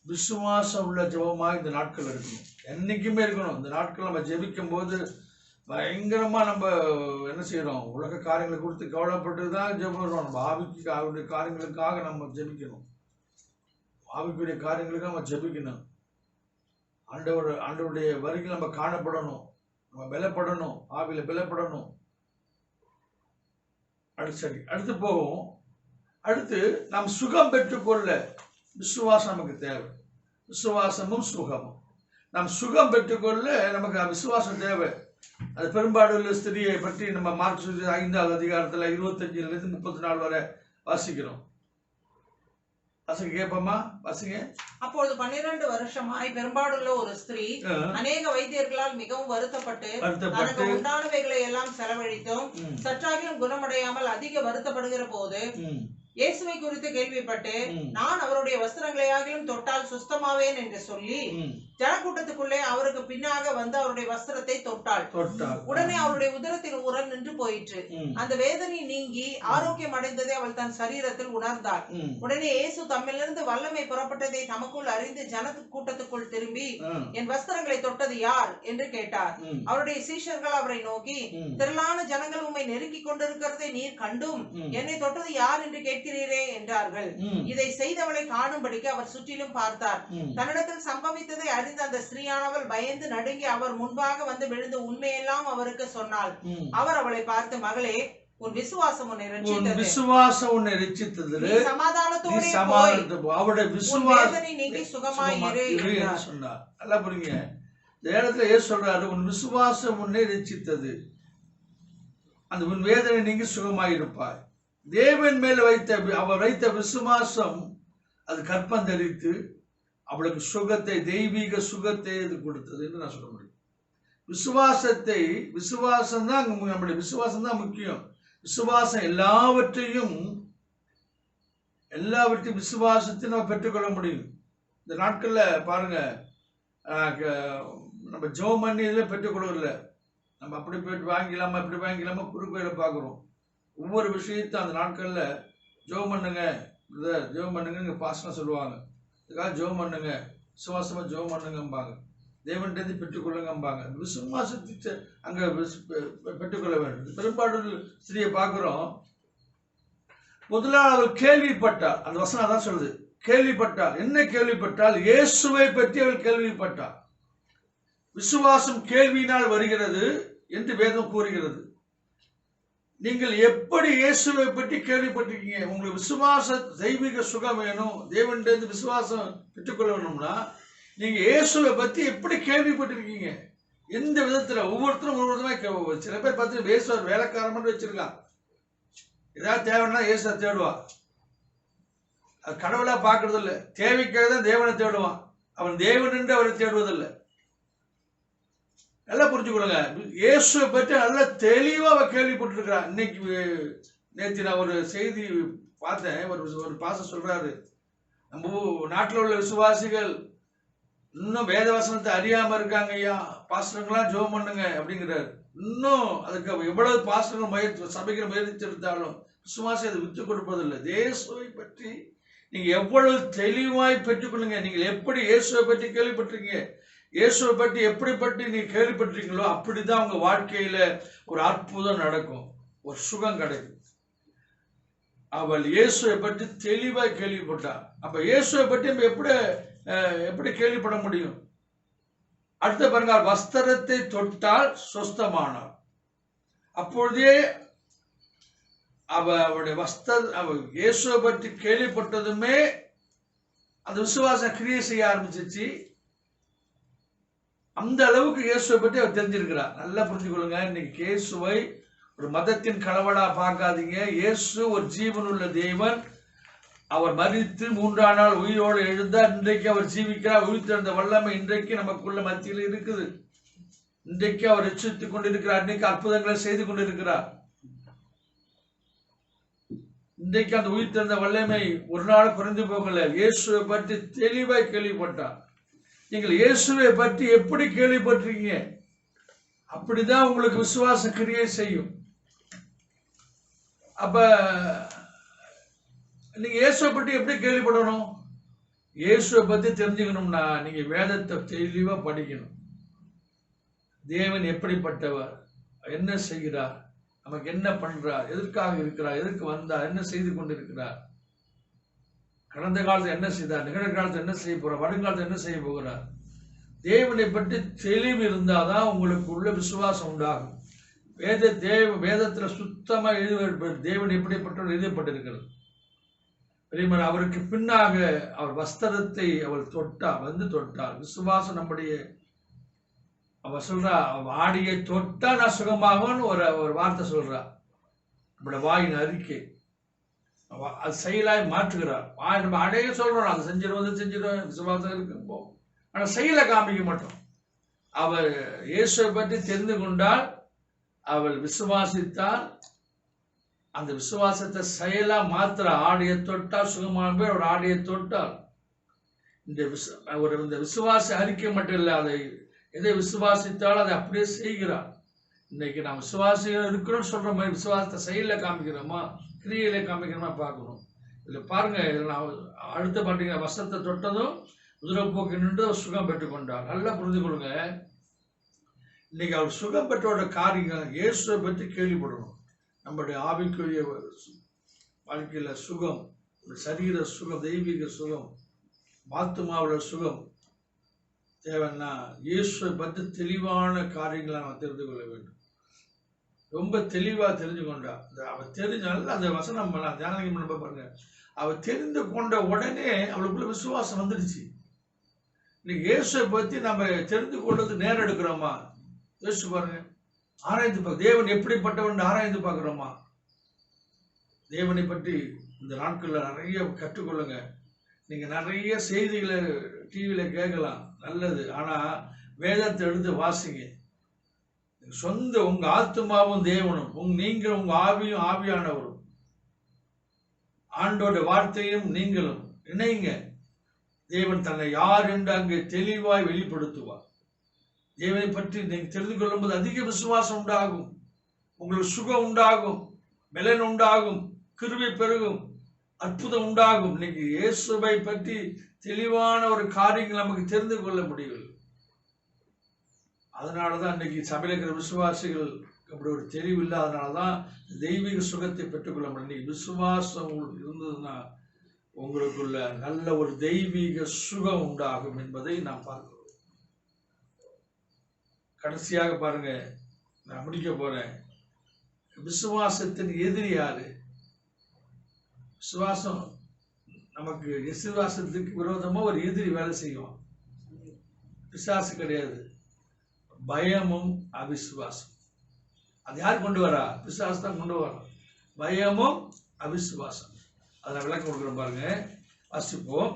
விசுவாசம் உள்ள ஜெபமாக இந்த நாட்கள் இருக்கணும், என்னைக்குமே இருக்கணும். இந்த நாட்கள் நம்ம ஜெபிக்கும் போது பயங்கரமா நம்ம என்ன செய்யறோம், உலக காரியங்களை குறித்து கவலைப்பட்டு தான் ஜெபிக்கிறோம். நம்ம ஆவிக்குரிய காரியங்களுக்காக நம்ம ஜெபிக்கணும், ஆவிக்குரிய காரியங்களுக்காக நம்ம ஜெபிக்கணும். ஆண்டவருடைய வரிகள் நம்ம காணப்படணும், நம்ம பலப்படணும், ஆவியில பலப்படணும். சரி, அடுத்து போவோம். அடுத்து நாம் சுகம் பெற்றுக்கொள்ள விசுவாசம் நமக்கு தேவை. விசுவாசமும் சுகமும். நாம் சுகம் பெற்றுக்கொள்ள நமக்கு விசுவாசம் தேவை. அது பெரும்பாடுள்ள ஸ்திரியை பற்றி நம்ம மார்க் 5வது அதிகாரத்தில் 25லிருந்து 34 வரை வாசிக்கிறோம். பசங்க கேட்போமா பசங்க. அப்பொழுது 12 வருஷமாய் பெரும்பாடுள்ள ஒரு ஸ்திரீ அநேக வைத்தியர்களால் மிகவும் வருத்தப்பட்டு தனக்கு உண்டானவைகளை எல்லாம் செலவழித்தும் சற்றாகிலும் குணமடையாமல் அதிக வருத்தப்படுகிற போது இயேசுவை குறித்து கேள்விப்பட்டு நான் அவருடைய வஸ்திரங்களை ஆகிலும் தொட்டால் சுஸ்தமாவேன் என்று சொல்லி ஜனக்கூட்டத்துக்குள்ளே அவருக்கு பின்னாக வந்து அவருடைய வஸ்திரத்தை தொட்டாள். உடனே அவருடைய உதரத்தின் உரம் நின்று போயிற்று. அந்த வேதனை நீங்கி ஆரோக்கியம் அடைந்ததை அவள் தன் சரீரத்தில் உணர்ந்தாள். உடனே இயேசு தம்மிலிருந்து வல்லமை புறப்பட்டதை தமக்குள் அறிந்து ஜன கூட்டத்துக்குள் திரும்பி என் வஸ்திரங்களை தொட்டது யார் என்று கேட்டார். அவருடைய சீஷர்கள் அவரை நோக்கி திரளான ஜனங்கள் உம்மை நெருக்கி கொண்டிருக்கிறதை நீர் கண்டும் என்னை தொட்டது யார் என்று கேட்கிறீரே என்றார்கள். இதை செய்தவளை காணும்படிக்கு அவர் சுற்றிலும் பார்த்தார். தன்னிடத்தில் சம்பவித்ததை அறிந்த அந்த ஸ்திரீயானவள் பயந்து நடுங்கி அவர் முன்பாக வந்து விழுந்து உண்மையெல்லாம் அவருக்கு சொன்னாள். அவர் அவளை பார்த்து, மகளே, உன் விசுவாசம் உன்னை ரட்சித்தது, சமாதானத்தோடு அவருடைய விசுவாசத்தை நீங்கி சுகமாயிரு என்று சொன்னார். நல்லா புரியுங்க. இந்த இடத்துல ஏன் சொல்றாரு? உன் விசுவாசம் உன்னை ரட்சித்தது, அந்த உன் வேதனை நீங்கி சுகமாயிருப்பாய். தேவன் மேல் அவர் வைத்த விசுவாசம் அது கற்பந்தரித்து அவளுக்கு சுகத்தை, தெய்வீக சுகத்தை இது கொடுத்தது என்று நான் சொல்ல முடியும். விசுவாசம் தான் நம்முடைய விசுவாசம் தான் முக்கியம். விசுவாசம் எல்லாவற்றையும் விசுவாசத்தை நம்ம பெற்றுக்கொள்ள முடியும். இந்த நாட்கள்ல பாருங்க, நம்ம ஜெபம் பண்ணி இதில் பெற்றுக்கொள்ளல. நம்ம அப்படி போயிட்டு வாங்கிக்கலாமா, இப்படி வாங்கிக்கலாமா, குறுக்கோயில பார்க்குறோம். ஒவ்வொரு விஷயத்தையும் அந்த நாட்கள்ல ஜெபம் பண்ணுங்க, ஜெபம் பண்ணுங்க பாஸ்டர் சொல்லுவாங்க. இதுக்காக ஜெபம் பண்ணுங்க, விசுவாசமா ஜெபம் பண்ணுங்கம்பாங்க, தேவன்கிட்ட பெற்றுக்கொள்ளுங்கம்பாங்க. விசுவாசத்தை அங்க பெற்றுக்கொள்ள வேண்டும். பெரும்பாடு ஸ்திரியை பார்க்கிறோம். முதலாவது அவள் கேள்விப்பட்டாள். அந்த வசனம் தான் சொல்லுது, கேள்விப்பட்டாள். என்ன கேள்விப்பட்டால்? இயேசுவை பற்றி அவள் கேள்விப்பட்டாள். விசுவாசம் கேள்வியினால் வருகிறது என்று வேதம் கூறுகிறது. நீங்கள் எப்படி இயேசுவை பற்றி கேள்விப்பட்டிருக்கீங்க? உங்களுக்கு விசுவாச தெய்வீக சுகம் வேணும், தேவன்கிட்ட விசுவாசம் பெற்றுக்கொள்ள வேணும்னா நீங்க இயேசுவை பத்தி எப்படி கேள்விப்பட்டிருக்கீங்க? எந்த விதத்துல? ஒவ்வொருத்தரும் ஒவ்வொருத்தருமே. சில பேர் பார்த்து இயேசுவர் வேலைக்காரன் மட்டும் வச்சிருக்கான். ஏதாவது தேவைன்னா இயேசுவை தேடுவா. அது கடவுளா பார்க்கறது இல்லை. தேவைக்காக தான் தேவனை தேடுவான். அவன் தேவன் என்று அவரை தேடுவதில்லை. நல்லா புரிஞ்சுக்கொள்ளுங்க. இயேசுவை பற்றி நல்லா தெளிவா அவ கேள்விப்பட்டிருக்கிறான். இன்னைக்கு நேற்று நான் ஒரு செய்தி பார்த்தேன். ஒரு பாஸ்டர் சொல்றாரு, நம்ம நாட்டில் உள்ள விசுவாசிகள் இன்னும் வேதவசனத்தை அறியாம இருக்காங்க ஐயா, பாஸ்டர்கள்லாம் ஜெபம் பண்ணுங்க அப்படிங்கிறாரு. இன்னும் அதுக்கு எவ்வளவு பாஸ்டர்கள் சபைக்கு முயற்சி எடுத்தாலும் விசுவாசி அதை விட்டு கொடுப்பதில்லை. இயேசுவை பற்றி நீங்க எவ்வளவு தெளிவாய் பெற்றுக்கொள்ளுங்க. நீங்கள் எப்படி இயேசுவை பற்றி கேள்விப்பட்டிருக்கீங்க, இயேசுவை பற்றி எப்படிப்பட்டு நீ கேள்விப்பட்டிருக்கீங்களோ அப்படிதான் உங்க வாழ்க்கையில ஒரு அற்புதம் நடக்கும், ஒரு சுகம் கிடைக்கும். அவள் இயேசுவை பற்றி தெளிவாய் கேள்விப்பட்டா. அப்ப இயேசுவை பற்றி நம்ம எப்படி கேள்விப்பட முடியும்? அடுத்த பாருங்க, வஸ்திரத்தை தொட்டால் சொஸ்தமானார். அப்பொழுதே அவளுடைய இயேசுவை பற்றி கேள்விப்பட்டதுமே அந்த விசுவாசம் கிரியை செய்ய ஆரம்பிச்சிச்சு. அந்த அளவுக்கு இயேசுவை பற்றி அவர் தெரிஞ்சிருக்கிறார். நல்லா புரிஞ்சுக்கொள்ளுங்க. இன்னைக்கு இயேசுவை ஒரு மதத்தின் கலவடா பார்க்காதீங்க. இயேசு ஒரு ஜீவனுள்ள தேவன். அவர் மரித்து 3ஆம் நாள் உயிரோடு எழுந்தார். இன்றைக்கு அவர் ஜீவிக்கிறார். உயிர்த்தெழுந்த வல்லமை இன்றைக்கு நமக்குள்ள மத்தியில் இருக்குது. இன்றைக்கு அவர் ரட்சித்துக் கொண்டிருக்கிறார். இன்னைக்கு அற்புதங்களை செய்து கொண்டிருக்கிறார். இன்றைக்கு அந்த உயிர்த்தெழுந்த வல்லமை ஒரு நாள் குறைந்து போகல. இயேசுவை பற்றி தெளிவாய் கேள்விப்பட்டார். நீங்கள் இயேசுவை பற்றி எப்படி கேள்விப்பட்டிருக்கீங்க, அப்படிதான் உங்களுக்கு விசுவாச கிரியை செய்யும். அப்ப நீங்க இயேசுவை பற்றி எப்படி கேள்விப்படணும்? இயேசுவை பற்றி தெரிஞ்சுக்கணும்னா நீங்க வேதத்தை தெளிவா படிக்கணும். தேவன் எப்படிப்பட்டவர், என்ன செய்கிறார், நமக்கு என்ன பண்றார், எதற்காக இருக்கிறார், எதற்கு வந்தார், என்ன செய்து கொண்டிருக்கிறார், கடந்த காலத்தில் என்ன செய்தார், நிகழ்காலத்தில் என்ன செய்ய போறார், வருங்காலத்தில் என்ன செய்ய போகிறார். தேவனை பற்றி தெளிவு இருந்தாதான் உங்களுக்கு உள்ள விசுவாசம் உண்டாகும். வேதத்துல சுத்தமா எழுத தேவன் எப்படிப்பட்டவர் எழுதப்பட்டிருக்கிறது. அவருக்கு பின்னாக அவர் வஸ்திரத்தை அவள் தொட்டாள். விசுவாசம் நம்முடைய அவர் சொல்றா, ஆடியை தொட்டா நான் சுகமாகும்னு ஒரு வார்த்தை சொல்றா. நம்முடைய வாயின் அறிக்கை. அது செயலாய் மாற்றுகிறார். நம்ம அடைய சொல்றோம், அதை செஞ்சிடும் விசுவாசம் இருக்குப்போ, ஆனா செயலை காமிக்க மாட்டோம். அவர் இயேசுவை பற்றி தெரிந்து கொண்டால், அவள் விசுவாசித்தால், அந்த விசுவாசத்தை செயலா மாத்திர ஆடையை தொட்டால் சுகமான பேர் ஒரு ஆடையை தொட்டால், இந்த விசுவாச அறிக்கை மட்டும் இல்லை, அதை எதை விசுவாசித்தாலும் அதை அப்படியே செய்கிறார். இன்னைக்கு நாம் விசுவாசிகள் இருக்கிறோம்னு சொல்ற மாதிரி விசுவாசத்தை செயலில் காமிக்கிறோமா, கிரியையில காமிக்கிறோமா பார்க்கணும். இதுல பாருங்க, இதுல நான் அடுத்த பாத்தீங்க, வசத்தை தொட்டதும் குதிரைப்போக்கு நின்று சுகம் பெற்றுக்கொண்டார். நல்லா புரிந்து கொள்ளுங்க. இன்னைக்கு அவர் சுகம் பெற்றோட காரியங்கள் இயேசுவை பற்றி கேள்விப்படணும். நம்மளுடைய ஆவிக்குரிய வாழ்க்கையில சுகம், சரீர சுகம், தெய்வீக சுகம், ஆத்துமாவோட சுகம் தேவைன்னா இயேசுவை பற்றி தெளிவான காரியங்களை நம்ம தெரிந்து கொள்ள வேண்டும். ரொம்ப தெளிவா தெரிஞ்சு கொண்டா, அவள் தெரிஞ்சால அந்த வசனம் தியானம் நம்ம பாருங்க, அவள் தெரிந்து கொண்ட உடனே அவளுக்குள்ள விசுவாசம் வந்துடுச்சு. இன்னைக்கு இயேசுவை பற்றி நம்ம தெரிந்து கொண்டது நேரம் எடுக்கிறோமா? யோசிச்சு பாருங்க, ஆராய்ந்து பார்க்க, தேவன் எப்படிப்பட்டவன் ஆராய்ந்து பார்க்கிறோமா? தேவனை பற்றி இந்த நாட்கள்ல நிறைய கற்றுக்கொள்ளுங்க. நீங்க நிறைய செய்திகளை டிவியில கேட்கலாம், நல்லது. ஆனா வேதத்தை எடுத்து வாசிங்க. சொந்த உங்க ஆத்மாவும் தேவனும், நீங்க உங்க ஆவியும் ஆவியானவரும், ஆண்டோட வார்த்தையும் நீங்களும் இணைங்க. தேவன் தன்னை யார் என்று அங்கே தெளிவாய் வெளிப்படுத்துவார். தேவனை பற்றி நீங்க தெரிந்து கொள்ளும் போது அதிக விசுவாசம் உண்டாகும், உங்களுக்கு சுகம் உண்டாகும், பலன் உண்டாகும், கிருபை பெருகும், அற்புதம் உண்டாகும். இன்னைக்கு இயேசுவை பற்றி தெளிவான ஒரு காரியங்கள் நமக்கு தெரிந்து கொள்ள முடியவில்லை. அதனாலதான் இன்னைக்கு சபையில் இருக்கிற விசுவாசிகள் அப்படி ஒரு தெளிவு இல்லை. அதனாலதான் தெய்வீக சுகத்தை பெற்றுக்கொள்ள முடியும். இன்னைக்கு விசுவாசம் இருந்ததுன்னா உங்களுக்குள்ள நல்ல ஒரு தெய்வீக சுகம் உண்டாகும் என்பதை நாம் பார்க்கிறோம். கடைசியாக பாருங்க, நான் முடிக்க போறேன். விசுவாசத்தின் எதிரி யாரு? விசுவாசம் நமக்கு, விசுவாசத்துக்கு விரோதமா ஒரு எதிரி வேலை செய்யும். பிசாசு கிடையாது, பயமும் அவிசுவாசம். அது யார் கொண்டு வரா? பிசாசு தான் கொண்டு வரா. பயமும் அவிசுவாசம். அதை விளக்கம் கொடுக்குறோம் பாருங்க, வாசிப்போம்.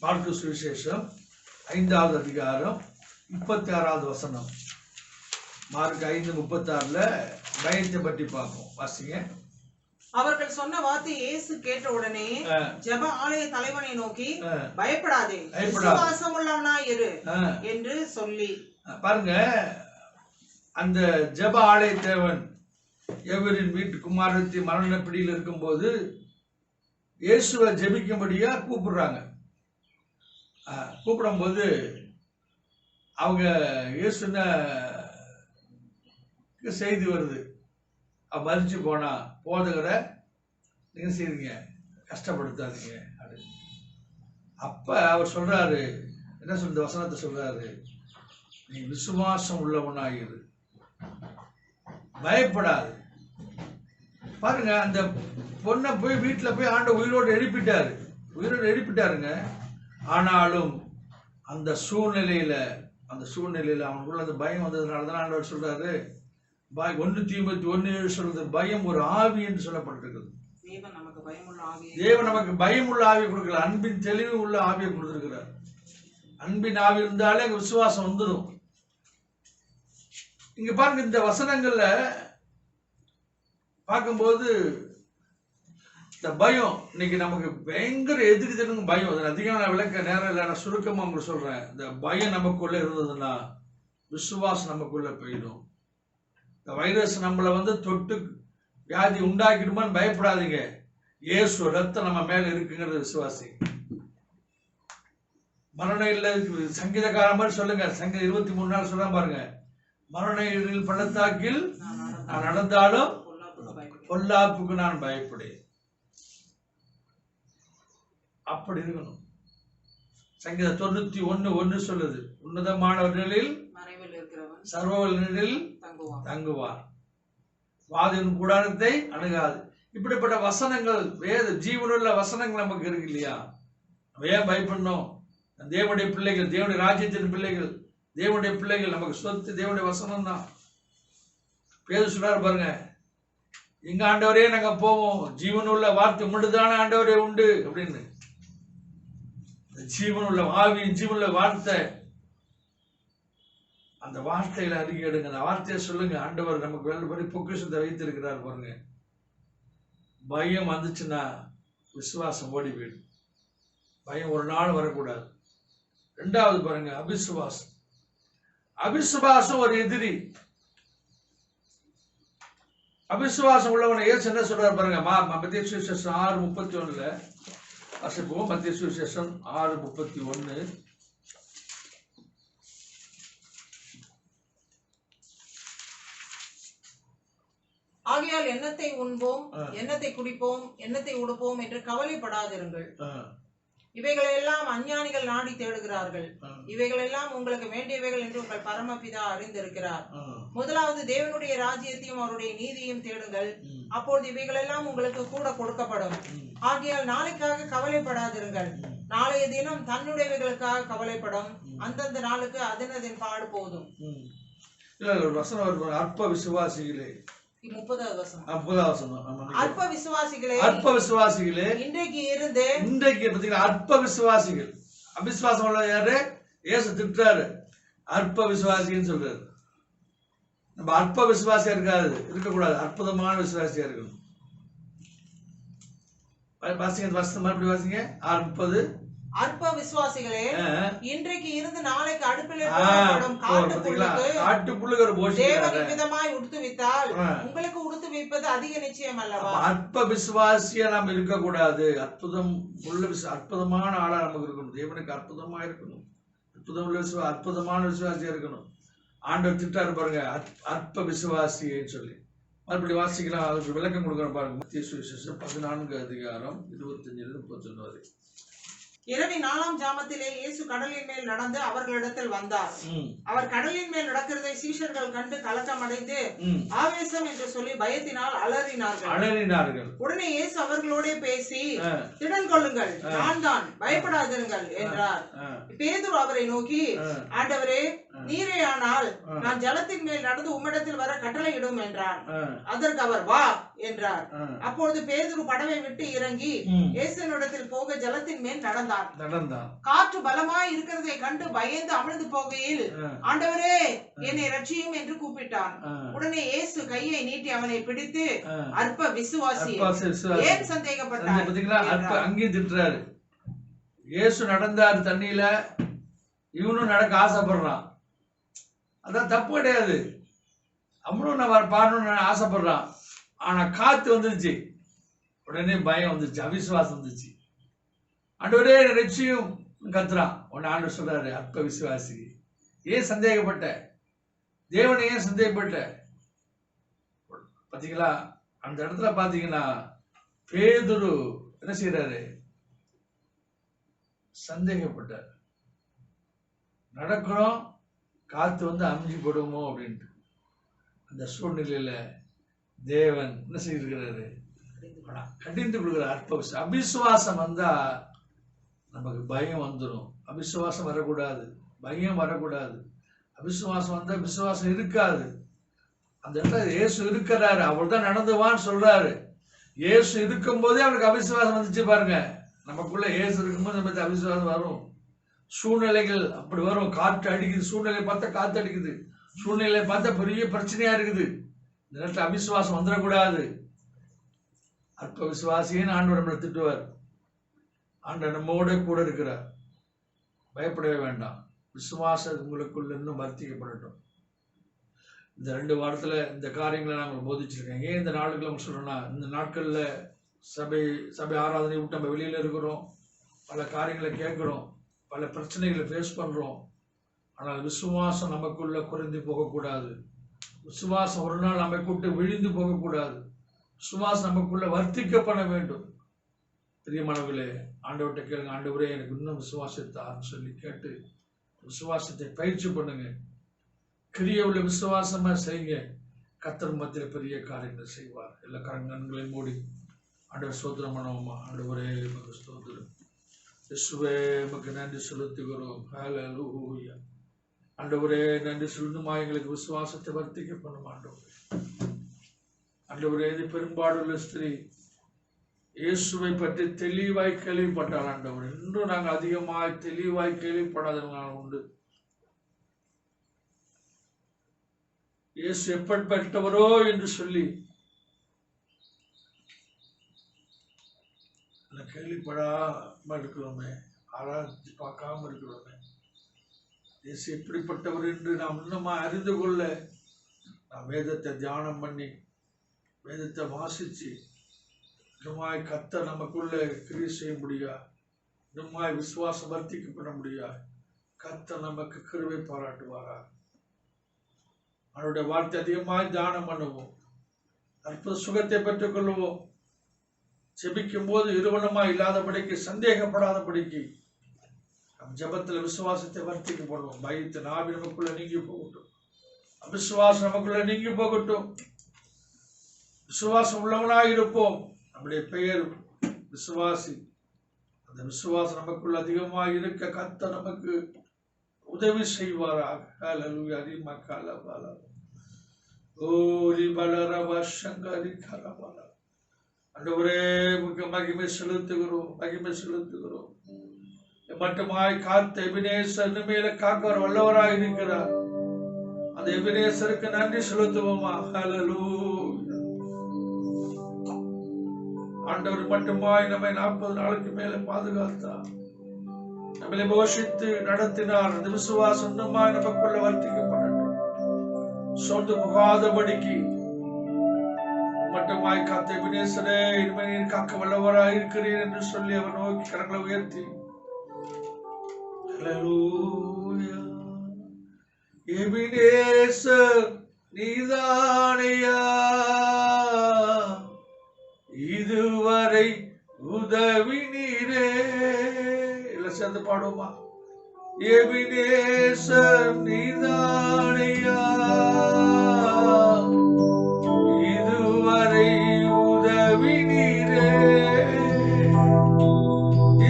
மார்க்கு சுவிசேஷம் 5வது அதிகாரம் 36வது வசனம். மார்க் 5:36 பயத்தை பற்றி பார்ப்போம். வாசிங்க. அவர்கள் சொன்ன வார்த்தை இயேசு கேட்ட உடனே ஜெப ஆலய தலைவனை நோக்கி, பயப்படாதே, விசுவாசம் உள்ளவனாய் இரு என்று சொல்லி. பாருங்க, அந்த ஜெப ஆலய தேவன் எவரின் வீட்டு குமாரத்தி மரண பிடியில் இருக்கும்போது இயேசுவை ஜெபிக்கும்படியா கூப்பிடுறாங்க. கூப்பிடும் போது அவங்க இயேசுன செய்தி வருது, மறிச்சு போனா போதகரை நீங்க செய்றீங்க, கஷ்டப்படுத்தாதீங்க அப்படின்னு. அப்ப அவர் சொல்றாரு, என்ன சொல்ற வசனத்தை சொல்றாரு, நீ விசுவாசம் உள்ளவனாயிரு, பயப்படாது. பாருங்க, அந்த பொண்ணை போய் வீட்டுல போய் ஆண்ட உயிரோடு எழுப்பிட்டாருங்க. ஆனாலும் அந்த சூழ்நிலையில அவனுக்குள்ள அந்த பயம் வந்ததுனாலதான் ஆண்டவர் சொல்றாரு, 1 தீமோத்தேயு 1:7 சொல்றது, பயம் ஒரு ஆவி என்று சொல்லப்பட்டிருக்கிறது. தேவன் நமக்கு பயமுள்ள ஆவியை கொடுக்கல, அன்பின் தெளிவு உள்ள ஆவியை கொடுத்திருக்கிறார். அன்பின் ஆவி இருந்தாலே அங்க விசுவாசம் வந்துடும். இங்க பாருங்க, இந்த வசனங்கள்ல பார்க்கும்போது இந்த பயம் இன்னைக்கு நமக்கு பயங்கர எதிரி தருங்க பயம். அதில் அதிகமாக நான் விளக்க நேரம் இல்லை, நான் சுருக்கமா உங்களுக்கு சொல்றேன். இந்த பயம் நமக்குள்ள இருந்ததுன்னா விசுவாசம் நமக்குள்ள போயிடும். இந்த வைரஸ் நம்மளை தொட்டு வியாதி உண்டாக்கிடுமான்னு பயப்படாதீங்க. இயேசு ரத்தம் நம்ம மேல இருக்குங்கிறது விசுவாசி. மரணம் இல்லை, சங்கீதக்கார மாதிரி சொல்லுங்க. சங்கீதம் 23 சொல்ல பாருங்க, மரண இருளில் பள்ளத்தாக்கில் நான் நடந்தாலும் பொல்லாப்புக்கு நான் பயப்படேன். அப்படி இருக்கணும். சங்கீதம் 91:1 சொல்லுது, உன்னதமானவர்களில் சர்வவல்லவரில் தங்குவார், வாதின் கூடாரத்தை அணுகாது. இப்படிப்பட்ட வசனங்கள், வேத ஜீவனுள்ள வசனங்கள் நமக்கு இருக்கு இல்லையா? நம்ம ஏன் பயப்படணும்? தேவனுடைய பிள்ளைகள், தேவனுடைய ராஜ்யத்தின் பிள்ளைகள், தேவனுடைய பிள்ளைகள், நமக்கு சொத்து தேவனுடைய வசனம் தான். பேரு சொல்றாரு பாருங்க, இங்க ஆண்டவரே நாங்க போவோம், ஜீவனுள்ள வார்த்தை மட்டும்தானே ஆண்டவரே உண்டு அப்படின்னு. ஜீவனுள்ள ஆவியின் ஜீவனுள்ள வார்த்தை, அந்த வார்த்தையில அறிக்கை எடுங்க, அந்த வார்த்தையை சொல்லுங்க. ஆண்டவர் நமக்கு வேலை பொக்கிஷத்தை வைத்திருக்கிறார் பாருங்க. பயம் வந்துச்சுன்னா விசுவாசம் ஓடி போயிடும். பயம் ஒரு நாள் வரக்கூடாது. ரெண்டாவது பாருங்க, அபிசுவாசம். அபிசுவாசம் ஒரு எதிரி. அபிசுவாசம் உள்ளவனை ஏசு என்ன சொல்றாரு பாருங்க, மத்திய சுவிசேஷம் 6:31 வாசிப்போம். மத்திய சுவிசேஷம் 6:31. ஆகையால் எண்ணத்தை உண்போம், எண்ணத்தை குடிப்போம், எண்ணத்தை உடுப்போம் என்று கவலைப்படாதிருங்கள். இவைகளெல்லாம் அஞ்ஞானிகள் நாடி தேடுகிறார்கள். இவைகளெல்லாம் உங்களுக்கு வேண்டியவைகள் என்று உங்கள் பரமபிதா அறிந்திருக்கிறார். முதலாவது தேவனுடைய ராஜ்யத்தையும் அவருடைய நீதியையும் தேடுங்கள், அப்பொழுது இவைகளெல்லாம் உங்களுக்கு கூட கொடுக்கப்படும். ஆகையால் நாளைக்காக கவலைப்படாதிருங்கள். நாளைய தினம் தன்னுடையவைகளுக்காக கவலைப்படும். அந்தந்த நாளுக்கு அதனதின் பாடு போதும். அற்ப விசுவாசிகளே, 30வது வசனம். அற்ப விசுவாசிகளே, இன்றைக்கு பாத்தீங்கன்னா அற்ப விசுவாசிகள். அவிசுவாசம் உள்ள யாரு? இயேசு திட்டுறாரு, அற்ப விசுவாசின்னு சொல்றாரு. நம்ம அற்ப விசுவாசியா இருக்கக்கூடாது, அற்புதமான விசுவாசியா இருக்கணும். வாசிங்க, மறுபடியும் வாசிங்க. 6:30. அற்ப விசுவாசிகளே, இன்றைக்கு இருந்து நாளைக்கு அடுப்பில் போடப்படும் காட்டுப்புழுக்கு தேவனின் விதமாய் உடுத்துவித்தால் உங்களுக்கு உடுத்துவிப்பது அதிக நிச்சயம் அல்லவா? அற்ப விசுவாசியா நாம் இருக்கக்கூடாது. அற்புதமான ஆளா நமக்கு இருக்கணும். தேவனுக்கு அற்புதமா இருக்கணும். அற்புதமான விசுவாசியா இருக்கணும். ஆண்டவர் திட்டாரு பாருங்க, அற்ப விசுவாசின்னு சொல்லி. மறுபடியும் வாசிக்கலாம், அதுக்கு விளக்கம் கொடுக்குறேன் பாருங்க. மத்திய சுவிசேஷம் 14:25-31. இரவின் 4ஆம் ஜாமத்திலே இயேசு கடலின் மேல் நடந்து அவர்களிடத்தில் வந்தார். அவர் கடலின் மேல் நடக்கிறதை சீஷர்கள் கண்டு கலக்கம் அடைந்து ஆவேசம் என்று சொல்லி பயத்தினால் அலறினார்கள். உடனே இயேசு அவர்களோட பேசி, திடன் கொள்ளுங்கள், நான் தான், பயப்படாதிருங்கள் என்றார். பேதுரு அவரை நோக்கி, ஆண்டவரே, நீரே ஆனால் நான் ஜலத்தின் மேல் நடந்து உம்மிடத்தில் வர கட்டளையிடும் என்றான். அதற்கு அவர், வா என்றார். அப்பொழுது பேதுரு படவை விட்டு இறங்கி இயேசுவினிடத்தில் போக ஜலத்தின் மேல் நடந்தான். காற்று பலமாய் இருக்கிறதை கண்டு பயந்து அமிழ்ந்து போகையில், ஆண்டவரே, என்னை ரட்சியும் என்று கூப்பிட்டான். உடனே இயேசு கையை நீட்டி அவனை பிடித்து, அற்ப விசுவாசி, ஏன் சந்தேகப்பட்டார்? அங்கேயும் திட்டுறாரு. இயேசு நடந்தாரு தண்ணியில, இவனும் நடக்க ஆசைப்படுறான். அதான் தப்பு கிடையாது. அவனும் நான் பாடணும்னு ஆசைப்படுறான். ஆனா காத்து வந்துருச்சு, உடனே பயம் வந்துருச்சு, அவிசுவாசம் வந்துச்சு. ஆண்டவரே ரட்சியும் கத்துறான். உன்னை ஆண்டவர் சொல்றாரு, அற்ப விசுவாசி, ஏன் சந்தேகப்பட்ட? தேவனை ஏன் சந்தேகப்பட்ட? பாத்தீங்களா, அந்த இடத்துல பாத்தீங்கன்னா பேதுரு என்ன செய்யறாரு? சந்தேகப்பட்டார். நடக்கணும், காத்து வந்து அமைஞ்சு போடுமோ அப்படின்ட்டு. அந்த சூழ்நிலையில தேவன் என்ன செய்திருக்கிறாரு? கடிந்து கொடுக்கிறார். அற்ப அபிசுவாசம் வந்தா நமக்கு பயம் வந்துடும். அவிசுவாசம் வரக்கூடாது, பயம் வரக்கூடாது. அவிசுவாசம் வந்தா விசுவாசம் இருக்காது. அந்த இடத்துல இயேசு இருக்கிறாரு, அவர் தான் நடந்துவான்னு சொல்றாரு. இயேசு இருக்கும் போதே அவனுக்கு அவிசுவாசம் வந்துச்சு பாருங்க. நமக்குள்ள இயேசு இருக்கும்போது நமக்கு அவிசுவாசம் வரும். சூழ்நிலைகள் அப்படி வரும். காற்று அடிக்குது, சூழ்நிலை பார்த்தா காத்து அடிக்குது, சூழ்நிலை பார்த்தா பெரிய பிரச்சனையா இருக்குது. இந்த நேரத்தில் அவிசுவாசம் வந்துடக்கூடாது. அற்ப விசுவாசின்னு ஆண்டவர் நம்மளை திட்டுவார். ஆண்டவர் நம்மோட கூட இருக்கிறார். பயப்படவே வேண்டாம். விசுவாசம் உங்களுக்குள்ள இன்னும் வர்த்திக்கப்படட்டும். இந்த 2 வாரத்துல இந்த காரியங்களை நாங்கள் போதிச்சிருக்கேன். ஏன் இந்த நாளுக்கு நம்ம சொல்றோம்னா, இந்த நாட்கள்ல சபை ஆராதனை விட்டு நம்ம வெளியில இருக்கிறோம், பல காரியங்களை கேட்கிறோம், பல பிரச்சனைகளை ஃபேஸ் பண்றோம். ஆனால் விசுவாசம் நமக்குள்ள குறைந்து போகக்கூடாது. விசுவாசம் ஒரு நாள் நம்மை கூட்டு விழிந்து போகக்கூடாது. விசுவாசம் நமக்குள்ள வர்த்திக்கப்பட வேண்டும். பிரியமானவர்களே, ஆண்டவர்கிட்ட கேளுங்க, ஆண்டவரே எனக்கு இன்னும் விசுவாசத்தான்னு சொல்லி கேட்டு விசுவாசத்தை பயிற்சி பண்ணுங்க. கிரிய உள்ள விசுவாசமா செய்யுங்க. கர்த்தர் மத்தியில் பெரிய காரியங்களை செய்வார். எல்லா கண்களையும் மூடி ஆண்டவர் ஸ்தோத்திரம் பண்ணுவோமா? ஆண்டவரே உமக்கு ஸ்தோத்திரம். இயேசுவே உமக்கு நன்றி செலுத்துகிறோம். ஹல்லேலூயா. ஆண்டவரே நன்றி சொல்லணுமா? எங்களுக்கு விசுவாசத்தை வர்த்திக்க பண்ணும் ஆண்டவரே. ஆண்டவரே, இது பெரும்பாடுள்ள ஸ்திரீ இயேசுவை பற்றி தெளிவாய் கேள்விப்பட்டாள் ஆண்டவர். இன்றும் நாங்கள் அதிகமாய் தெளிவாய் கேள்விப்படாதவர்கள் உண்டு. இயேசு எப்படிப்பட்டவரோ என்று சொல்லி கேள்விப்படாம இருக்கிறோமே, ஆராய்ச்சி பார்க்காம இருக்கிறோமே. இயேசு எப்படிப்பட்டவர் என்று நாம் இன்னுமா அறிந்து கொள்ள நாம் வேதத்தை தியானம் பண்ணி வேதத்தை வாசிச்சு இன்னுமாய் கர்த்தர் நமக்குள்ள கிரியை செய்ய முடியாது. இன்னுமாய் விசுவாசம் வர்த்திக்க பண்ண முடியாது. கர்த்தர் நமக்கு கிருபை பாராட்டுவாரா. அவருடைய வார்த்தை அதிகமாய் தியானம் பண்ணுவோம். அற்புத சுகத்தை பெற்றுக் கொள்வோம். ஜெபிக்கும் போது இருவனமாய் இல்லாதபடிக்கு, சந்தேகப்படாதபடிக்கு நம் ஜெபத்துல விசுவாசத்தை வர்த்திக்க பண்ணுவோம். பயத்து நாவி நமக்குள்ள நீங்கி போகட்டும். அவிசுவாசம் நமக்குள்ள நீங்கி போகட்டும். விசுவாசம் உள்ளவனாய் இருப்போம். நம்முடைய பெயர் விசுவாசி. அந்த விசுவாசம் நமக்குள்ள அதிகமாக இருக்க கர்த்தர் நமக்கு உதவி செய்வாராக. ஹல்லேலூயா. ரிமகலபல ஓரி பலரவ சங்கரி கரபல. ஆண்டவரே, மகிமை செலுத்துகிறோம், மகிமை செலுத்துகிறோம். மட்டுமாய் காத்த எபினேசர் மேல காக்க வல்லவராய் இருக்கிறார். அந்த எபினேசருக்கு நன்றி செலுத்துவோமா. ஹல்லேலூயா. ஆண்டவர் மட்டுமாய் நம்மை 40 நாளுக்கு மேல பாதுகாத்தார். நம்மளை போஷித்து நடத்தினார். அந்த விசுவாசம் இன்னுமாய் நமக்குள்ள வர்த்திக்கப்படட்டும். சொந்து போகாதபடிக்கு மட்டுமாய் காத்த எபினேசரே, இனிமேல் காக்க வல்லவராய் இருக்கிறீர் என்று சொல்லி அவர் நோக்கி கரங்களை உயர்த்தி ஹல்லேலூயா. எபினேசர் நீதானையா, இதுவரை உதவி நீரே. இல்ல சேர்ந்து பாடுமா. எபினேசர் நீதானையா, இதுவரை உதவி நீரே.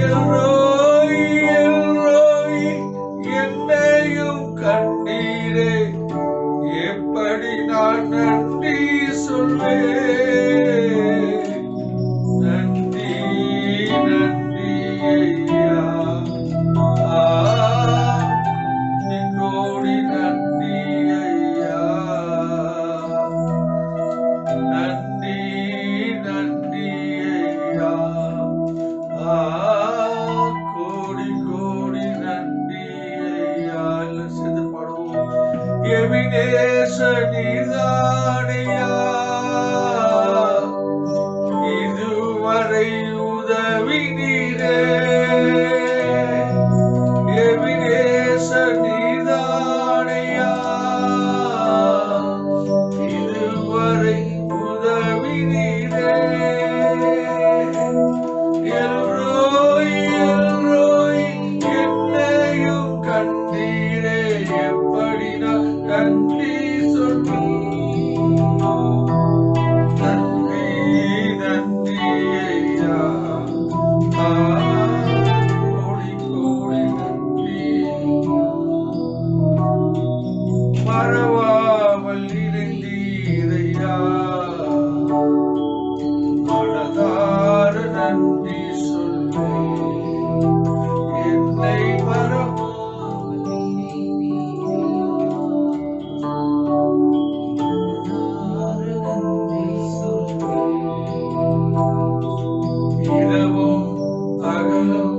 எல்ரோய் எல்ரோய் என்னையும் கண்டீரே, எப்படி நான் நன்றி சொல்வேன். நன்றி நன்றி ஐயா, கோடி நன்றி ஐயா. நன்றி நன்றி ஐயா, கோடி கோடி நன்றி ஐயா. சேர்ந்து பாடுவோம். எபினேசர் நீதானையா, இதுவரை உதவி நீரே. எபினேசர் நீதானையா, இதுவரை உதவி நீரே. எல்ரோய் எல்ரோய் என்னையும் கண்டீரே, எப்படி நான் நன்றி சொல்வேன். நன்றி நன்றி ஐயா, கோடி கோடி நன்றி. மறவாமல் நினைந்தீரையா, மனதார நன்றி சொல்வேன். என்னை மறவாமல் இரவும் பகலும்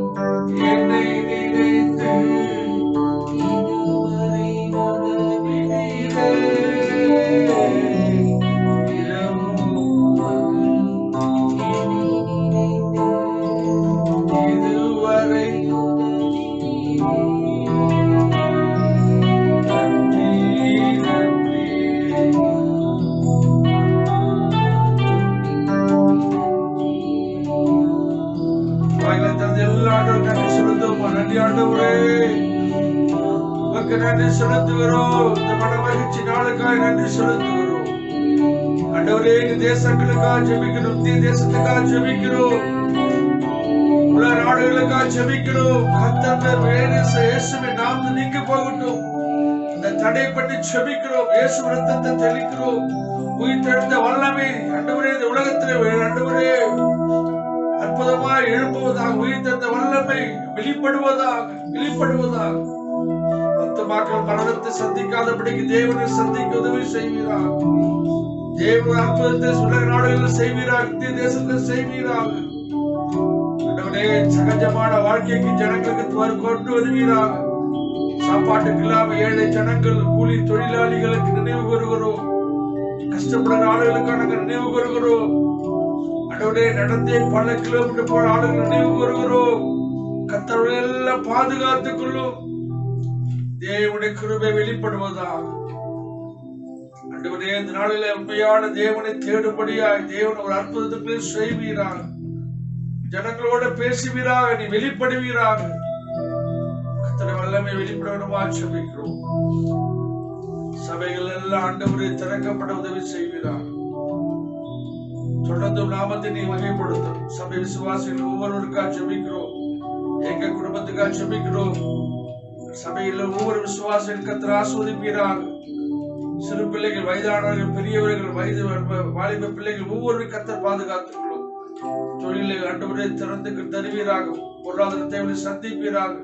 என்னை நினைத்து இதுவரை உதவி நீரே. இரவும் பகலும் என்னை நினைத்து இதுவரை உதவி நீரே. நன்றி நன்றி எல்லாரும் நன்றி செலுத்துவோம். நன்றி ஆண்டவரே, உமக்கு நன்றி செலுத்துகிறோம். இந்த மன மகிழ்ச்சி நாளுக்காய் நன்றி செலுத்துகிறோம். ஆண்டவரே, இந்த தேசங்களுக்காக ஜெபிக்கிறோம். இந்திய தேசத்துக்காக ஜெபிக்கிறோம். உலக நாடுகளுக்காக ஜெபிக்கிறோம். கர்த்தர் இயேசுவின் நாமத்தில் நீங்க போகட்டும். இந்த தடை பண்ணி ஜெபிக்கிறோம். இயேசு ரத்தத்தை தெளிக்கிறோம். உயிர்த்தெழுந்த வல்லமை ஆண்டவரே இந்த உலகத்திலே ஆண்டவரே அற்புதமாய் எழுப்புவதாக, உயிர்த்தெழுந்த வல்லமை வெளிப்படுவதாக ஆத்துமாக்கள் மரணத்தை சந்திக்காதபடிக்கு தேவனை சந்திக்க உதவி செய்வீராக. தேவ அற்புதத்தை உலக நாடுகளில் செய்வீராக, இந்திய தேசத்தில் செய்வீராக. சகஜமான வாழ்க்கைக்கு ஜனங்களுக்கு கொண்டு வருவீராக. சாப்பாட்டுக்கு இல்லாம ஏழை ஜனங்கள், கூலி தொழிலாளிகளுக்கு நினைவு கூறுகிறோம். கஷ்டப்படுகிற ஆளுகளுக்கான நினைவு கூறுகிறோம். அடவுடைய நடந்தே பல கிலோமீட்டர் போன ஆளுகள் நினைவு கூறுகிறோம். கர்த்தருடைய எல்லாம் பாதுகாத்துக் கொள்ளும். தேவனுடைய கிருபை வெளிப்படுவதாக. ஆண்டவரே இந்த நாளிலே உண்மையான தேவனை தேடும்படியாய் தேவன் ஒரு அற்புதத்தை செய்வீராக. ஜனங்களோட பேசுவீராக, நீ வெளிப்படுவீராக. கர்த்தருடைய வல்லமை வெளிப்படுவனமா ஜெபிக்கிறோம். சபைகள் எல்லாம் ஆண்டவரே திறக்கப்பட உதவி செய்வீராக. தொடர்ந்து நாமத்தை நீ வகைப்படுத்தும். சபை விசுவாசிகள் ஒவ்வொருவருக்காக ஜெபிக்கிறோம். எங்க குடும்பத்துக்காக ஜெபிக்கிறோம். சபையில் ஒவ்வொரு விசுவாசிகள் கர்த்தர் ஆசீர்வதிப்பீராக. சிறு பிள்ளைகள், வயதானவர்கள், பெரியவர்கள், வாலிப பிள்ளைகள் ஒவ்வொரு கர்த்தர் பாதுகாத்துக் கொள்ளும். தொழிலை ஆண்டவரே திறந்து தருவீராக. பொருளாதார தேவையை சந்திப்பீராக.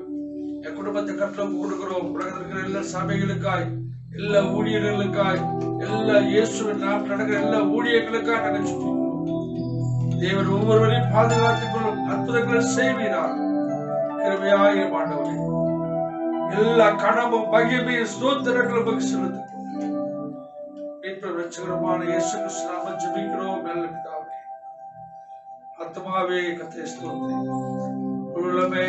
என் குடும்பத்தை கர்த்தருக்கு கொடுக்கிறோம். உலகத்தில் இருக்கிற எல்லா சபைகளுக்காய், எல்லா ஊழியர்களுக்காய், எல்லா இயேசுவின் நாம் நடக்கிற எல்லா ஊழியர்களுக்காக நாங்கள் சொல்லுகிறோம். தேவன் ஒவ்வொருவரையும் பாதுகாத்துக் கொள்ளும். அற்புதங்களை செய்வீராக. கிருபையாயிரம் ஆண்டவரே, எல்லா கனமும் மகிமையும் ஸ்தோத்திரங்களும் செலுத்தும். ரட்சகரமான இயேசு கிறிஸ்து நாமத்தில் ஜெபிக்கிறோம் நல்ல பிதாவே. ஆத்மாவே கர்த்தரை ஸ்தோத்திரி. உள்ளமே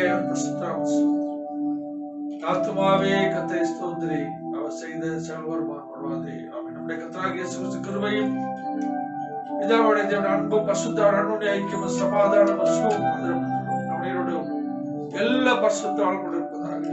ஆத்மாவே கர்த்தரை ஸ்தோத்திரி. அவர் செய்த சகலவர்மானே. ஆமென். நம்முடைய கர்த்தராகிய இயேசு கிறிஸ்து கிருபையும் பிதாவுடைய தேவனுடைய அன்பும் பரிசுத்த அன்புடைய ஐக்கியமும் சமாதானமும் சுகமும் நம்முடைய எல்லா பரிசுத்த ஆளுநரும் இருப்பதாக.